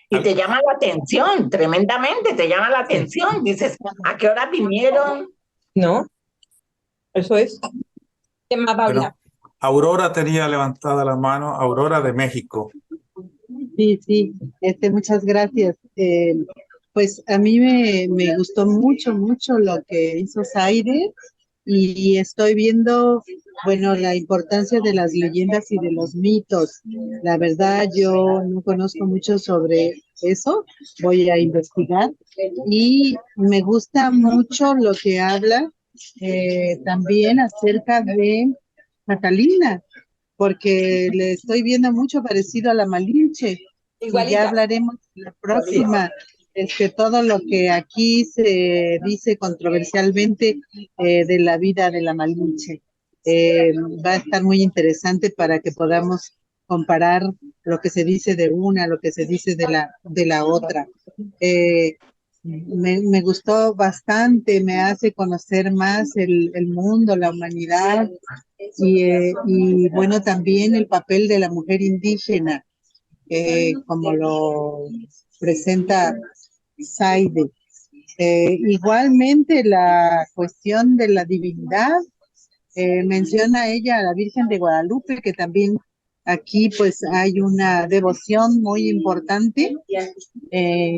D: Y te llama la atención, tremendamente, te llama la atención. Dices, ¿a qué hora vinieron?
B: ¿No? Eso es. ¿Qué más va a hablar?
A: Aurora tenía levantada la mano, Aurora de México.
E: Sí, muchas gracias. Pues a mí me gustó mucho lo que hizo Zaire y estoy viendo, bueno, la importancia de las leyendas y de los mitos. La verdad, yo no conozco mucho sobre eso, voy a investigar y me gusta mucho lo que habla también acerca de Catalina, porque le estoy viendo mucho parecido a la Malinche. Y ya hablaremos en la próxima, todo lo que aquí se dice controversialmente de la vida de la Malinche. Va a estar muy interesante para que podamos comparar lo que se dice de una, lo que se dice de la otra. Me gustó bastante, me hace conocer más el mundo, la humanidad y bueno, también el papel de la mujer indígena, como lo presenta Zaide. Igualmente la cuestión de la divinidad, menciona ella a la Virgen de Guadalupe, que también aquí pues hay una devoción muy importante,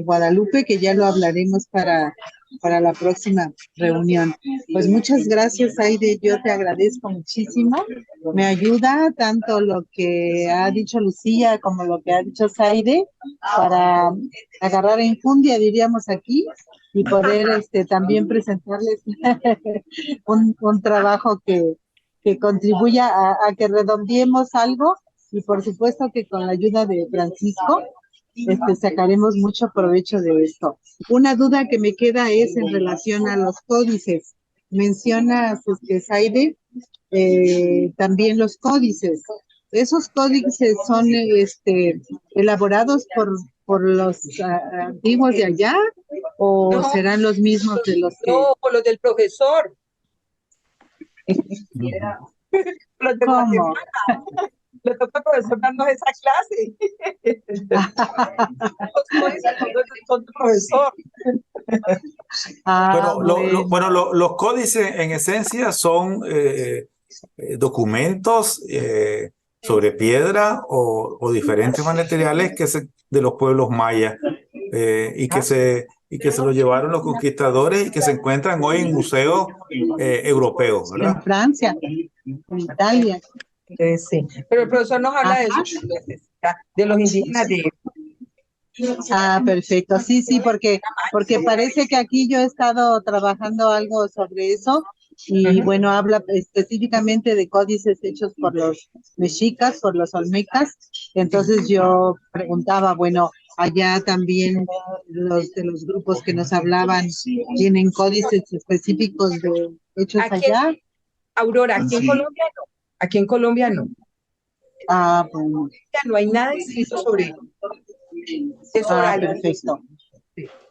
E: Guadalupe, que ya lo hablaremos para la próxima reunión. Pues muchas gracias, Aide, yo te agradezco muchísimo. Me ayuda tanto lo que ha dicho Lucía como lo que ha dicho Zaide para agarrar enjundia, diríamos aquí, y poder también presentarles un trabajo que contribuya a que redondeemos algo y por supuesto que con la ayuda de Francisco sacaremos mucho provecho de esto. Una duda que me queda es en relación a los códices. Mencionas, Zaide, también los códices. ¿Esos códices son elaborados por los antiguos de allá o serán los mismos de los que...
B: No, por los del profesor. Los de
E: ¿Cómo?
B: Le toca al profesor darnos esa clase. Los códices son del profesor.
A: Bueno, los códices en esencia son documentos sobre piedra o diferentes materiales de los pueblos mayas y que se lo llevaron los conquistadores y que se encuentran hoy en museos europeos, ¿verdad?
E: En Francia, en Italia.
B: Sí, pero el profesor nos habla de eso, de los indígenas de...
E: Perfecto. Sí, porque parece que aquí yo he estado trabajando algo sobre eso y bueno, habla específicamente de códices hechos por los mexicas, por los olmecas. Entonces yo preguntaba, bueno, allá también los de los grupos que nos hablaban tienen códices específicos hechos allá.
B: Aurora, aquí en Colombia no. Aquí en Colombia no.
E: Bueno.
B: Ya no hay nada escrito sobre eso. Es oral.
E: Perfecto.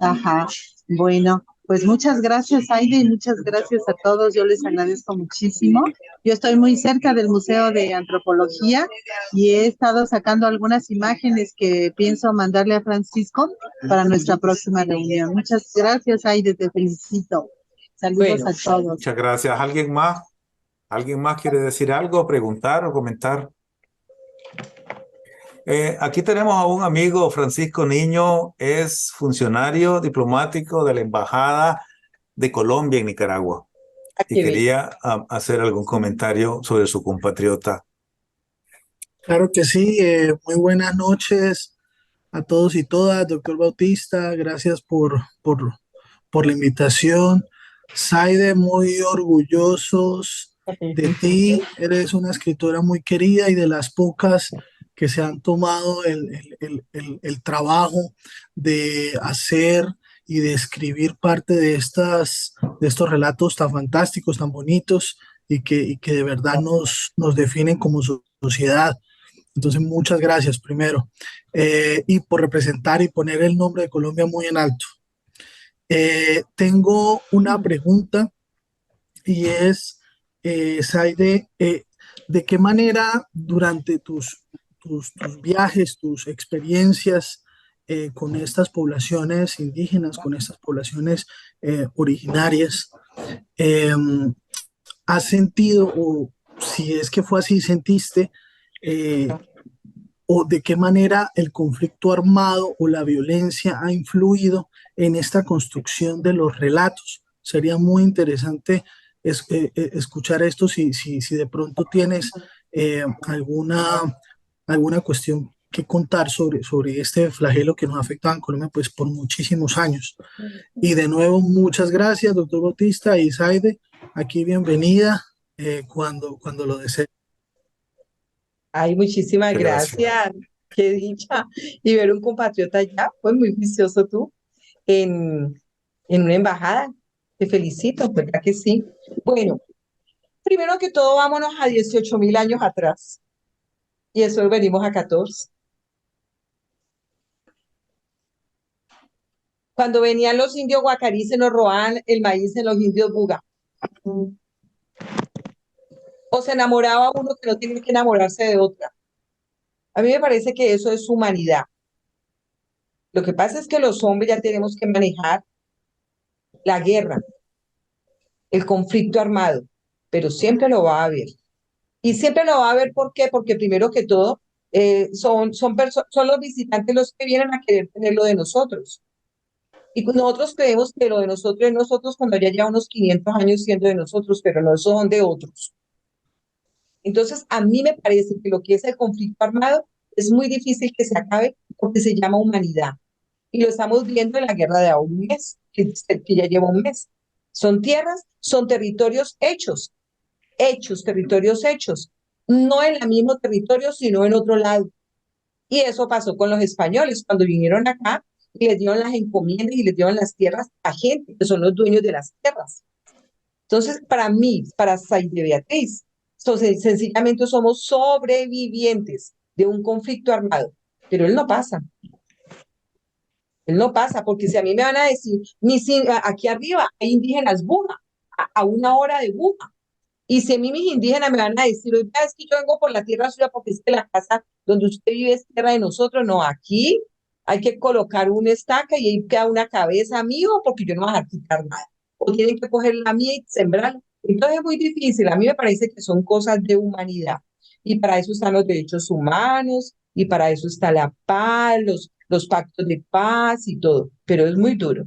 E: Ajá. Bueno, pues muchas gracias, Aide, y muchas gracias a todos. Yo les agradezco muchísimo. Yo estoy muy cerca del Museo de Antropología y he estado sacando algunas imágenes que pienso mandarle a Francisco para nuestra próxima reunión. Muchas gracias, Aide, te felicito. Saludos a todos.
A: Muchas gracias. ¿Alguien más? ¿Alguien más quiere decir algo, preguntar o comentar? Aquí tenemos a un amigo, Francisco Niño, es funcionario diplomático de la Embajada de Colombia en Nicaragua y quería hacer algún comentario sobre su compatriota.
F: Claro que sí, muy buenas noches a todos y todas, doctor Bautista, gracias por la invitación. Zaide, muy orgullosos de ti, eres una escritora muy querida y de las pocas que se han tomado el trabajo de hacer y de escribir parte de estos relatos tan fantásticos, tan bonitos y que de verdad nos definen como sociedad. Entonces, muchas gracias primero y por representar y poner el nombre de Colombia muy en alto. Tengo una pregunta y es, Saide, ¿de qué manera durante tus viajes, tus experiencias con estas poblaciones indígenas, con estas poblaciones originarias, eh, has sentido, o si es que fue así, sentiste, eh, o de qué manera el conflicto armado o la violencia ha influido en esta construcción de los relatos? Sería muy interesante escuchar esto si de pronto tienes eh, alguna, alguna cuestión que contar sobre este flagelo que nos ha afectado en Colombia pues, por muchísimos años. Y de nuevo, muchas gracias, doctor Bautista y Zaide. Aquí bienvenida cuando lo desee.
B: Ay, muchísimas
A: Gracias.
B: gracias. Qué dicha. Y ver un compatriota allá, pues muy juicioso tú, en, en una embajada. Te felicito, ¿verdad que sí? Bueno, primero que todo, vámonos a 18.000 años atrás. Y eso venimos a 14. Cuando venían los indios guacarí, se nos robaban el maíz en los indios buga. O se enamoraba uno que no tiene que enamorarse de otra. A mí me parece que eso es humanidad. Lo que pasa es que los hombres ya tenemos que manejar la guerra, el conflicto armado, pero siempre lo va a haber. Y siempre lo va a haber, ¿por qué? Porque primero que todo, son los visitantes los que vienen a querer tener lo de nosotros. Y nosotros creemos que lo de nosotros es nosotros cuando ya lleva unos 500 años siendo de nosotros, pero no son de otros. Entonces, a mí me parece que lo que es el conflicto armado es muy difícil que se acabe porque se llama humanidad. Y lo estamos viendo en la guerra de un mes, que ya lleva un mes. Son tierras, son territorios hechos, territorios hechos, no en el mismo territorio, sino en otro lado. Y eso pasó con los españoles cuando vinieron acá y les dieron las encomiendas y les dieron las tierras a gente que son los dueños de las tierras. Entonces, para mí, para Saide Beatriz, sencillamente somos sobrevivientes de un conflicto armado, pero él no pasa. Él no pasa, porque si a mí me van a decir, aquí arriba hay indígenas Buga, a 1 hora de Buga, y si a mí mis indígenas me van a decir, oiga, es que yo vengo por la tierra suya porque es que la casa donde usted vive es tierra de nosotros, no, aquí hay que colocar una estaca y ahí queda una cabeza mío porque yo no voy a quitar nada. O tienen que coger la mía y sembrarla. Entonces es muy difícil. A mí me parece que son cosas de humanidad. Y para eso están los derechos humanos, y para eso está la paz, los pactos de paz y todo. Pero es muy duro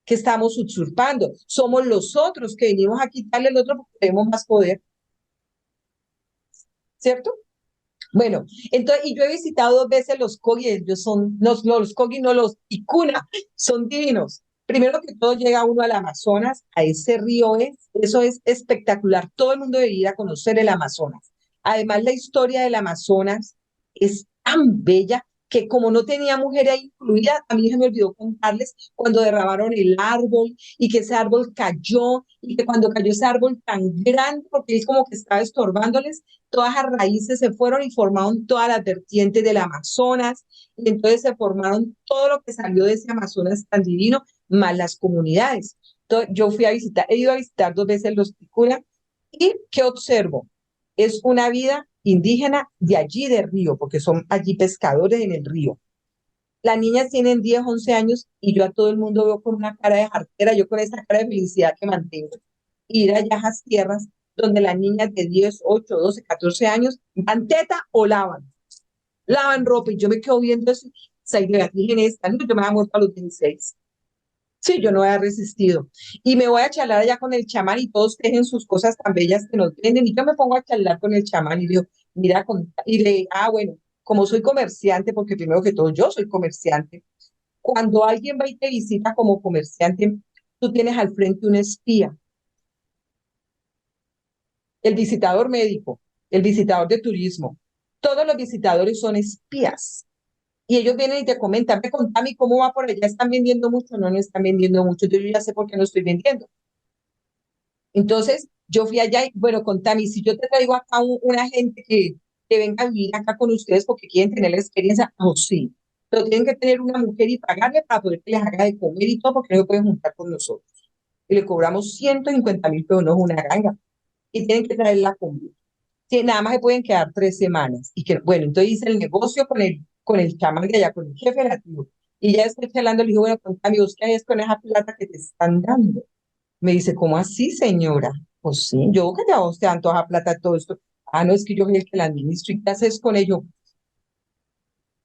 B: que estamos usurpando. Somos los otros que venimos a quitarle al otro porque tenemos más poder, ¿cierto? Bueno, entonces, y yo he visitado 2 veces los Kogi, ellos son, los Kogi, no los Ticuna, son divinos. Primero que todo llega uno al Amazonas, a ese río eso es espectacular. Todo el mundo debería conocer el Amazonas. Además, la historia del Amazonas es tan bella que como no tenía mujer ahí incluida, a mí se me olvidó contarles cuando derramaron el árbol y que ese árbol cayó y que cuando cayó ese árbol tan grande, porque es como que estaba estorbándoles, todas las raíces se fueron y formaron todas las vertientes del Amazonas, y entonces se formaron todo lo que salió de ese Amazonas tan divino, más las comunidades. Entonces, yo he ido a visitar 2 veces los Ticuna, y ¿qué observo? Es una vida indígena de allí del río, porque son allí pescadores en el río. Las niñas tienen 10, 11 años y yo a todo el mundo veo con una cara de jartera, yo con esa cara de felicidad que mantengo. Ir allá a las tierras donde las niñas de 10, 8, 12, 14 años dan teta o lavan ropa y yo me quedo viendo eso. Saide Beatriz en esta, no, yo me voy a morir a los 16. Sí, yo no he resistido. Y me voy a charlar allá con el chamán y todos tejen sus cosas tan bellas que nos venden. Y yo me pongo a charlar con el chamán y digo, mira, bueno, como soy comerciante, porque primero que todo yo soy comerciante, cuando alguien va y te visita como comerciante, tú tienes al frente un espía, el visitador médico, el visitador de turismo. Todos los visitadores son espías. Y ellos vienen y te comentan, ve, contame cómo va por allá, ¿están vendiendo mucho? No, no están vendiendo mucho. Entonces yo ya sé por qué no estoy vendiendo. Entonces yo fui allá y, bueno, contame, si yo te traigo acá una gente que venga a vivir acá con ustedes porque quieren tener la experiencia, oh sí, pero tienen que tener una mujer y pagarle para poder que les haga de comer y todo porque no se pueden juntar con nosotros. Y le cobramos 150.000 pesos, no es una ganga. Y tienen que traer la comida. Sí, nada más se pueden quedar 3 semanas. Y que, bueno, entonces hice el negocio con el chamán de allá, con el jefe de la tribu. Y ya estoy hablando, le digo, bueno, contame, ¿vos qué es con esa plata que te están dando? Me dice, ¿cómo así, señora? Pues sí, yo que ya vos te dan toda esa plata, todo esto. Ah, no, es que yo soy el que la administro. ¿Y qué haces con ello?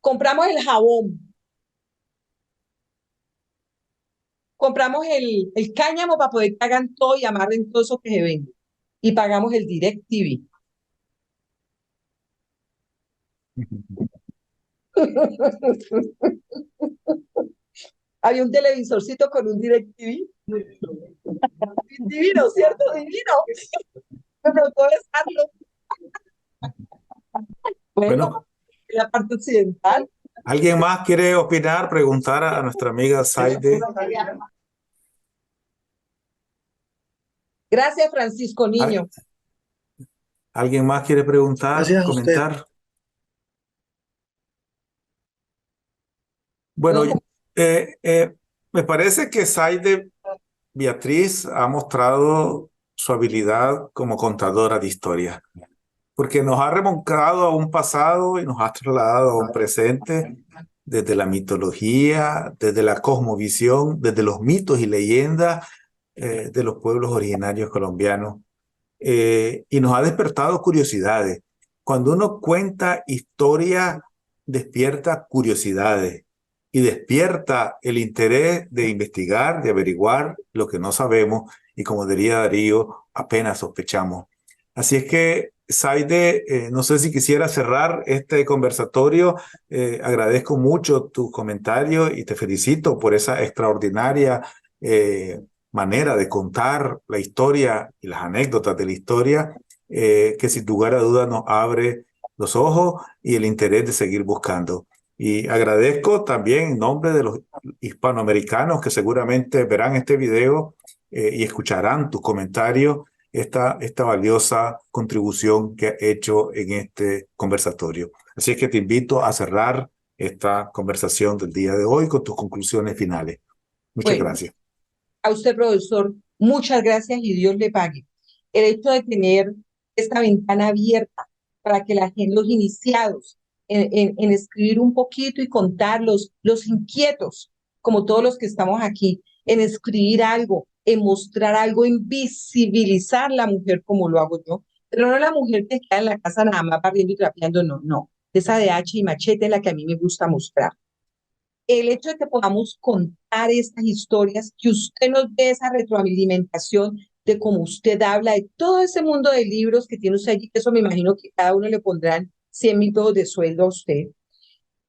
B: Compramos el jabón, compramos el cáñamo para poder que hagan todo y amarren todo eso que se vende. Y pagamos el DirecTV. Había un televisorcito con un DirecTV. Divino, ¿cierto? Divino. Me preguntó besarlo. Bueno,
A: Bueno,
B: en la parte occidental.
A: ¿alguien más quiere opinar, preguntar a nuestra amiga Saide?
B: Gracias, Francisco
A: ¿Al-
B: Niño.
A: ¿Alguien más quiere preguntar,
F: Gracias a usted.
A: comentar? Bueno,
B: No, como-
A: eh, eh, me parece que Saide Beatriz ha mostrado su habilidad como contadora de historia, porque nos ha remontado a un pasado y nos ha trasladado a un presente desde la mitología, desde la cosmovisión, desde los mitos y leyendas de los pueblos originarios colombianos, y nos ha despertado curiosidades. Cuando uno cuenta historia, despierta curiosidades y despierta el interés de investigar, de averiguar lo que no sabemos y, como diría Darío, apenas sospechamos. Así es que, Saide, no sé si quisiera cerrar este conversatorio. Agradezco mucho tus comentarios y te felicito por esa extraordinaria manera de contar la historia y las anécdotas de la historia, que sin lugar a dudas nos abre los ojos y el interés de seguir buscando. Y agradezco también en nombre de los hispanoamericanos que seguramente verán este video y escucharán tus comentarios, esta valiosa contribución que ha hecho en este conversatorio. Así es que te invito a cerrar esta conversación del día de hoy con tus conclusiones finales. Muchas
B: Bueno,
A: gracias.
B: a usted, profesor, muchas gracias y Dios le pague. El hecho de tener esta ventana abierta para que la gente, los iniciados en escribir un poquito y contar los inquietos, como todos los que estamos aquí, en escribir algo, en mostrar algo, en visibilizar la mujer como lo hago yo, pero no la mujer que queda en la casa nada más barriendo y trapeando, no, no. Esa de hacha y machete es la que a mí me gusta mostrar. El hecho de que podamos contar estas historias, que usted nos dé esa retroalimentación de cómo usted habla, de todo ese mundo de libros que tiene usted allí, que eso me imagino que cada uno le pondrán 100.000 pesos de sueldo a usted.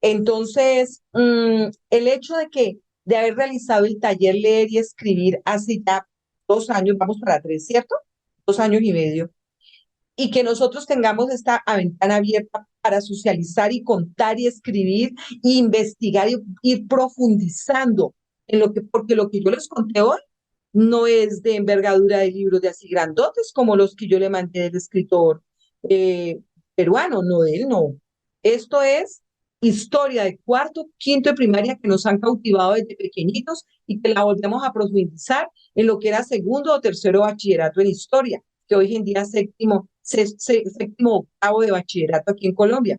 B: Entonces, el hecho de haber realizado el taller Leer y Escribir hace ya 2 años, vamos para 3, ¿cierto? 2 años y medio, y que nosotros tengamos esta ventana abierta para socializar y contar y escribir e investigar y ir profundizando en lo que, porque lo que yo les conté hoy no es de envergadura de libros de así grandotes como los que yo le mandé del escritor eh, peruano, no de él, no. Esto es historia de cuarto, quinto de primaria que nos han cautivado desde pequeñitos y que la volvemos a profundizar en lo que era segundo o tercero bachillerato en historia, que hoy en día es séptimo, octavo de bachillerato aquí en Colombia.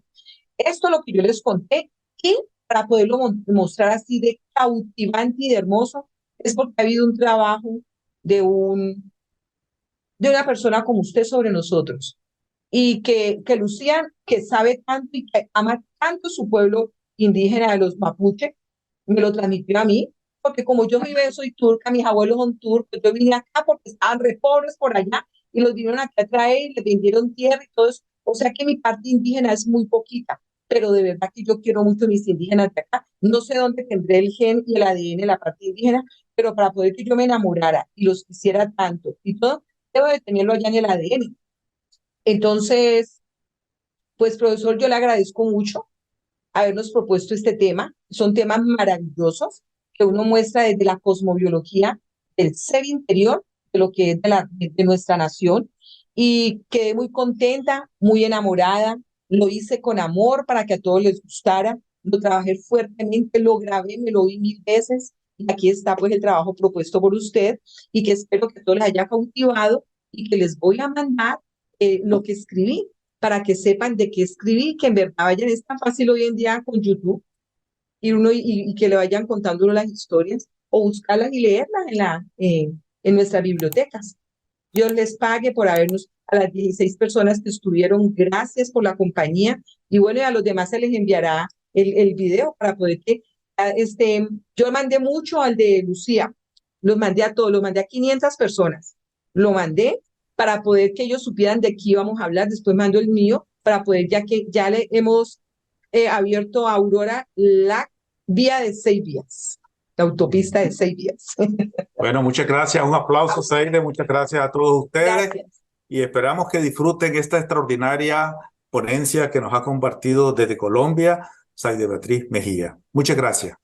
B: Esto es lo que yo les conté y para poderlo mostrar así de cautivante y de hermoso es porque ha habido un trabajo de, un, de una persona como usted sobre nosotros y que Lucía, que sabe tanto y que ama tanto su pueblo indígena de los mapuche, me lo transmitió a mí, porque como yo soy turca, mis abuelos son turcos, yo vine acá porque estaban re pobres por allá y los vinieron acá a traer y les vendieron tierra y todo eso. O sea que mi parte indígena es muy poquita, pero de verdad que yo quiero mucho a mis indígenas de acá. No sé dónde tendré el gen y el ADN, la parte indígena, pero para poder que yo me enamorara y los quisiera tanto y todo, debo de tenerlo allá en el ADN. Entonces, pues profesor, yo le agradezco mucho. habernos propuesto este tema. Son temas maravillosos que uno muestra desde la cosmobiología del ser interior, de lo que es de nuestra nación. Y quedé muy contenta, muy enamorada. Lo hice con amor para que a todos les gustara. Lo trabajé fuertemente, lo grabé, me lo vi 1000 veces. Y aquí está pues el trabajo propuesto por usted y que espero que todo les haya cautivado y que les voy a mandar lo que escribí para que sepan de qué escribí, que en verdad vayan, es tan fácil hoy en día con YouTube y que le vayan contando uno las historias o buscarlas y leerlas en nuestras bibliotecas. Dios les pague por habernos, a las 16 personas que estuvieron, gracias por la compañía. Y bueno, y a los demás se les enviará el video para poder que, yo mandé mucho al de Lucía, los mandé a todos, los mandé a 500 personas. Lo mandé para poder que ellos supieran de qué íbamos a hablar. Después mando el mío para poder, ya que ya le hemos abierto a Aurora la vía de 6 vías, la autopista de 6 vías.
A: Bueno, muchas gracias. Un aplauso, Zaide. Muchas gracias a todos ustedes.
B: Gracias.
A: Y esperamos que disfruten esta extraordinaria ponencia que nos ha compartido desde Colombia, Zaide Beatriz Mejía. Muchas gracias.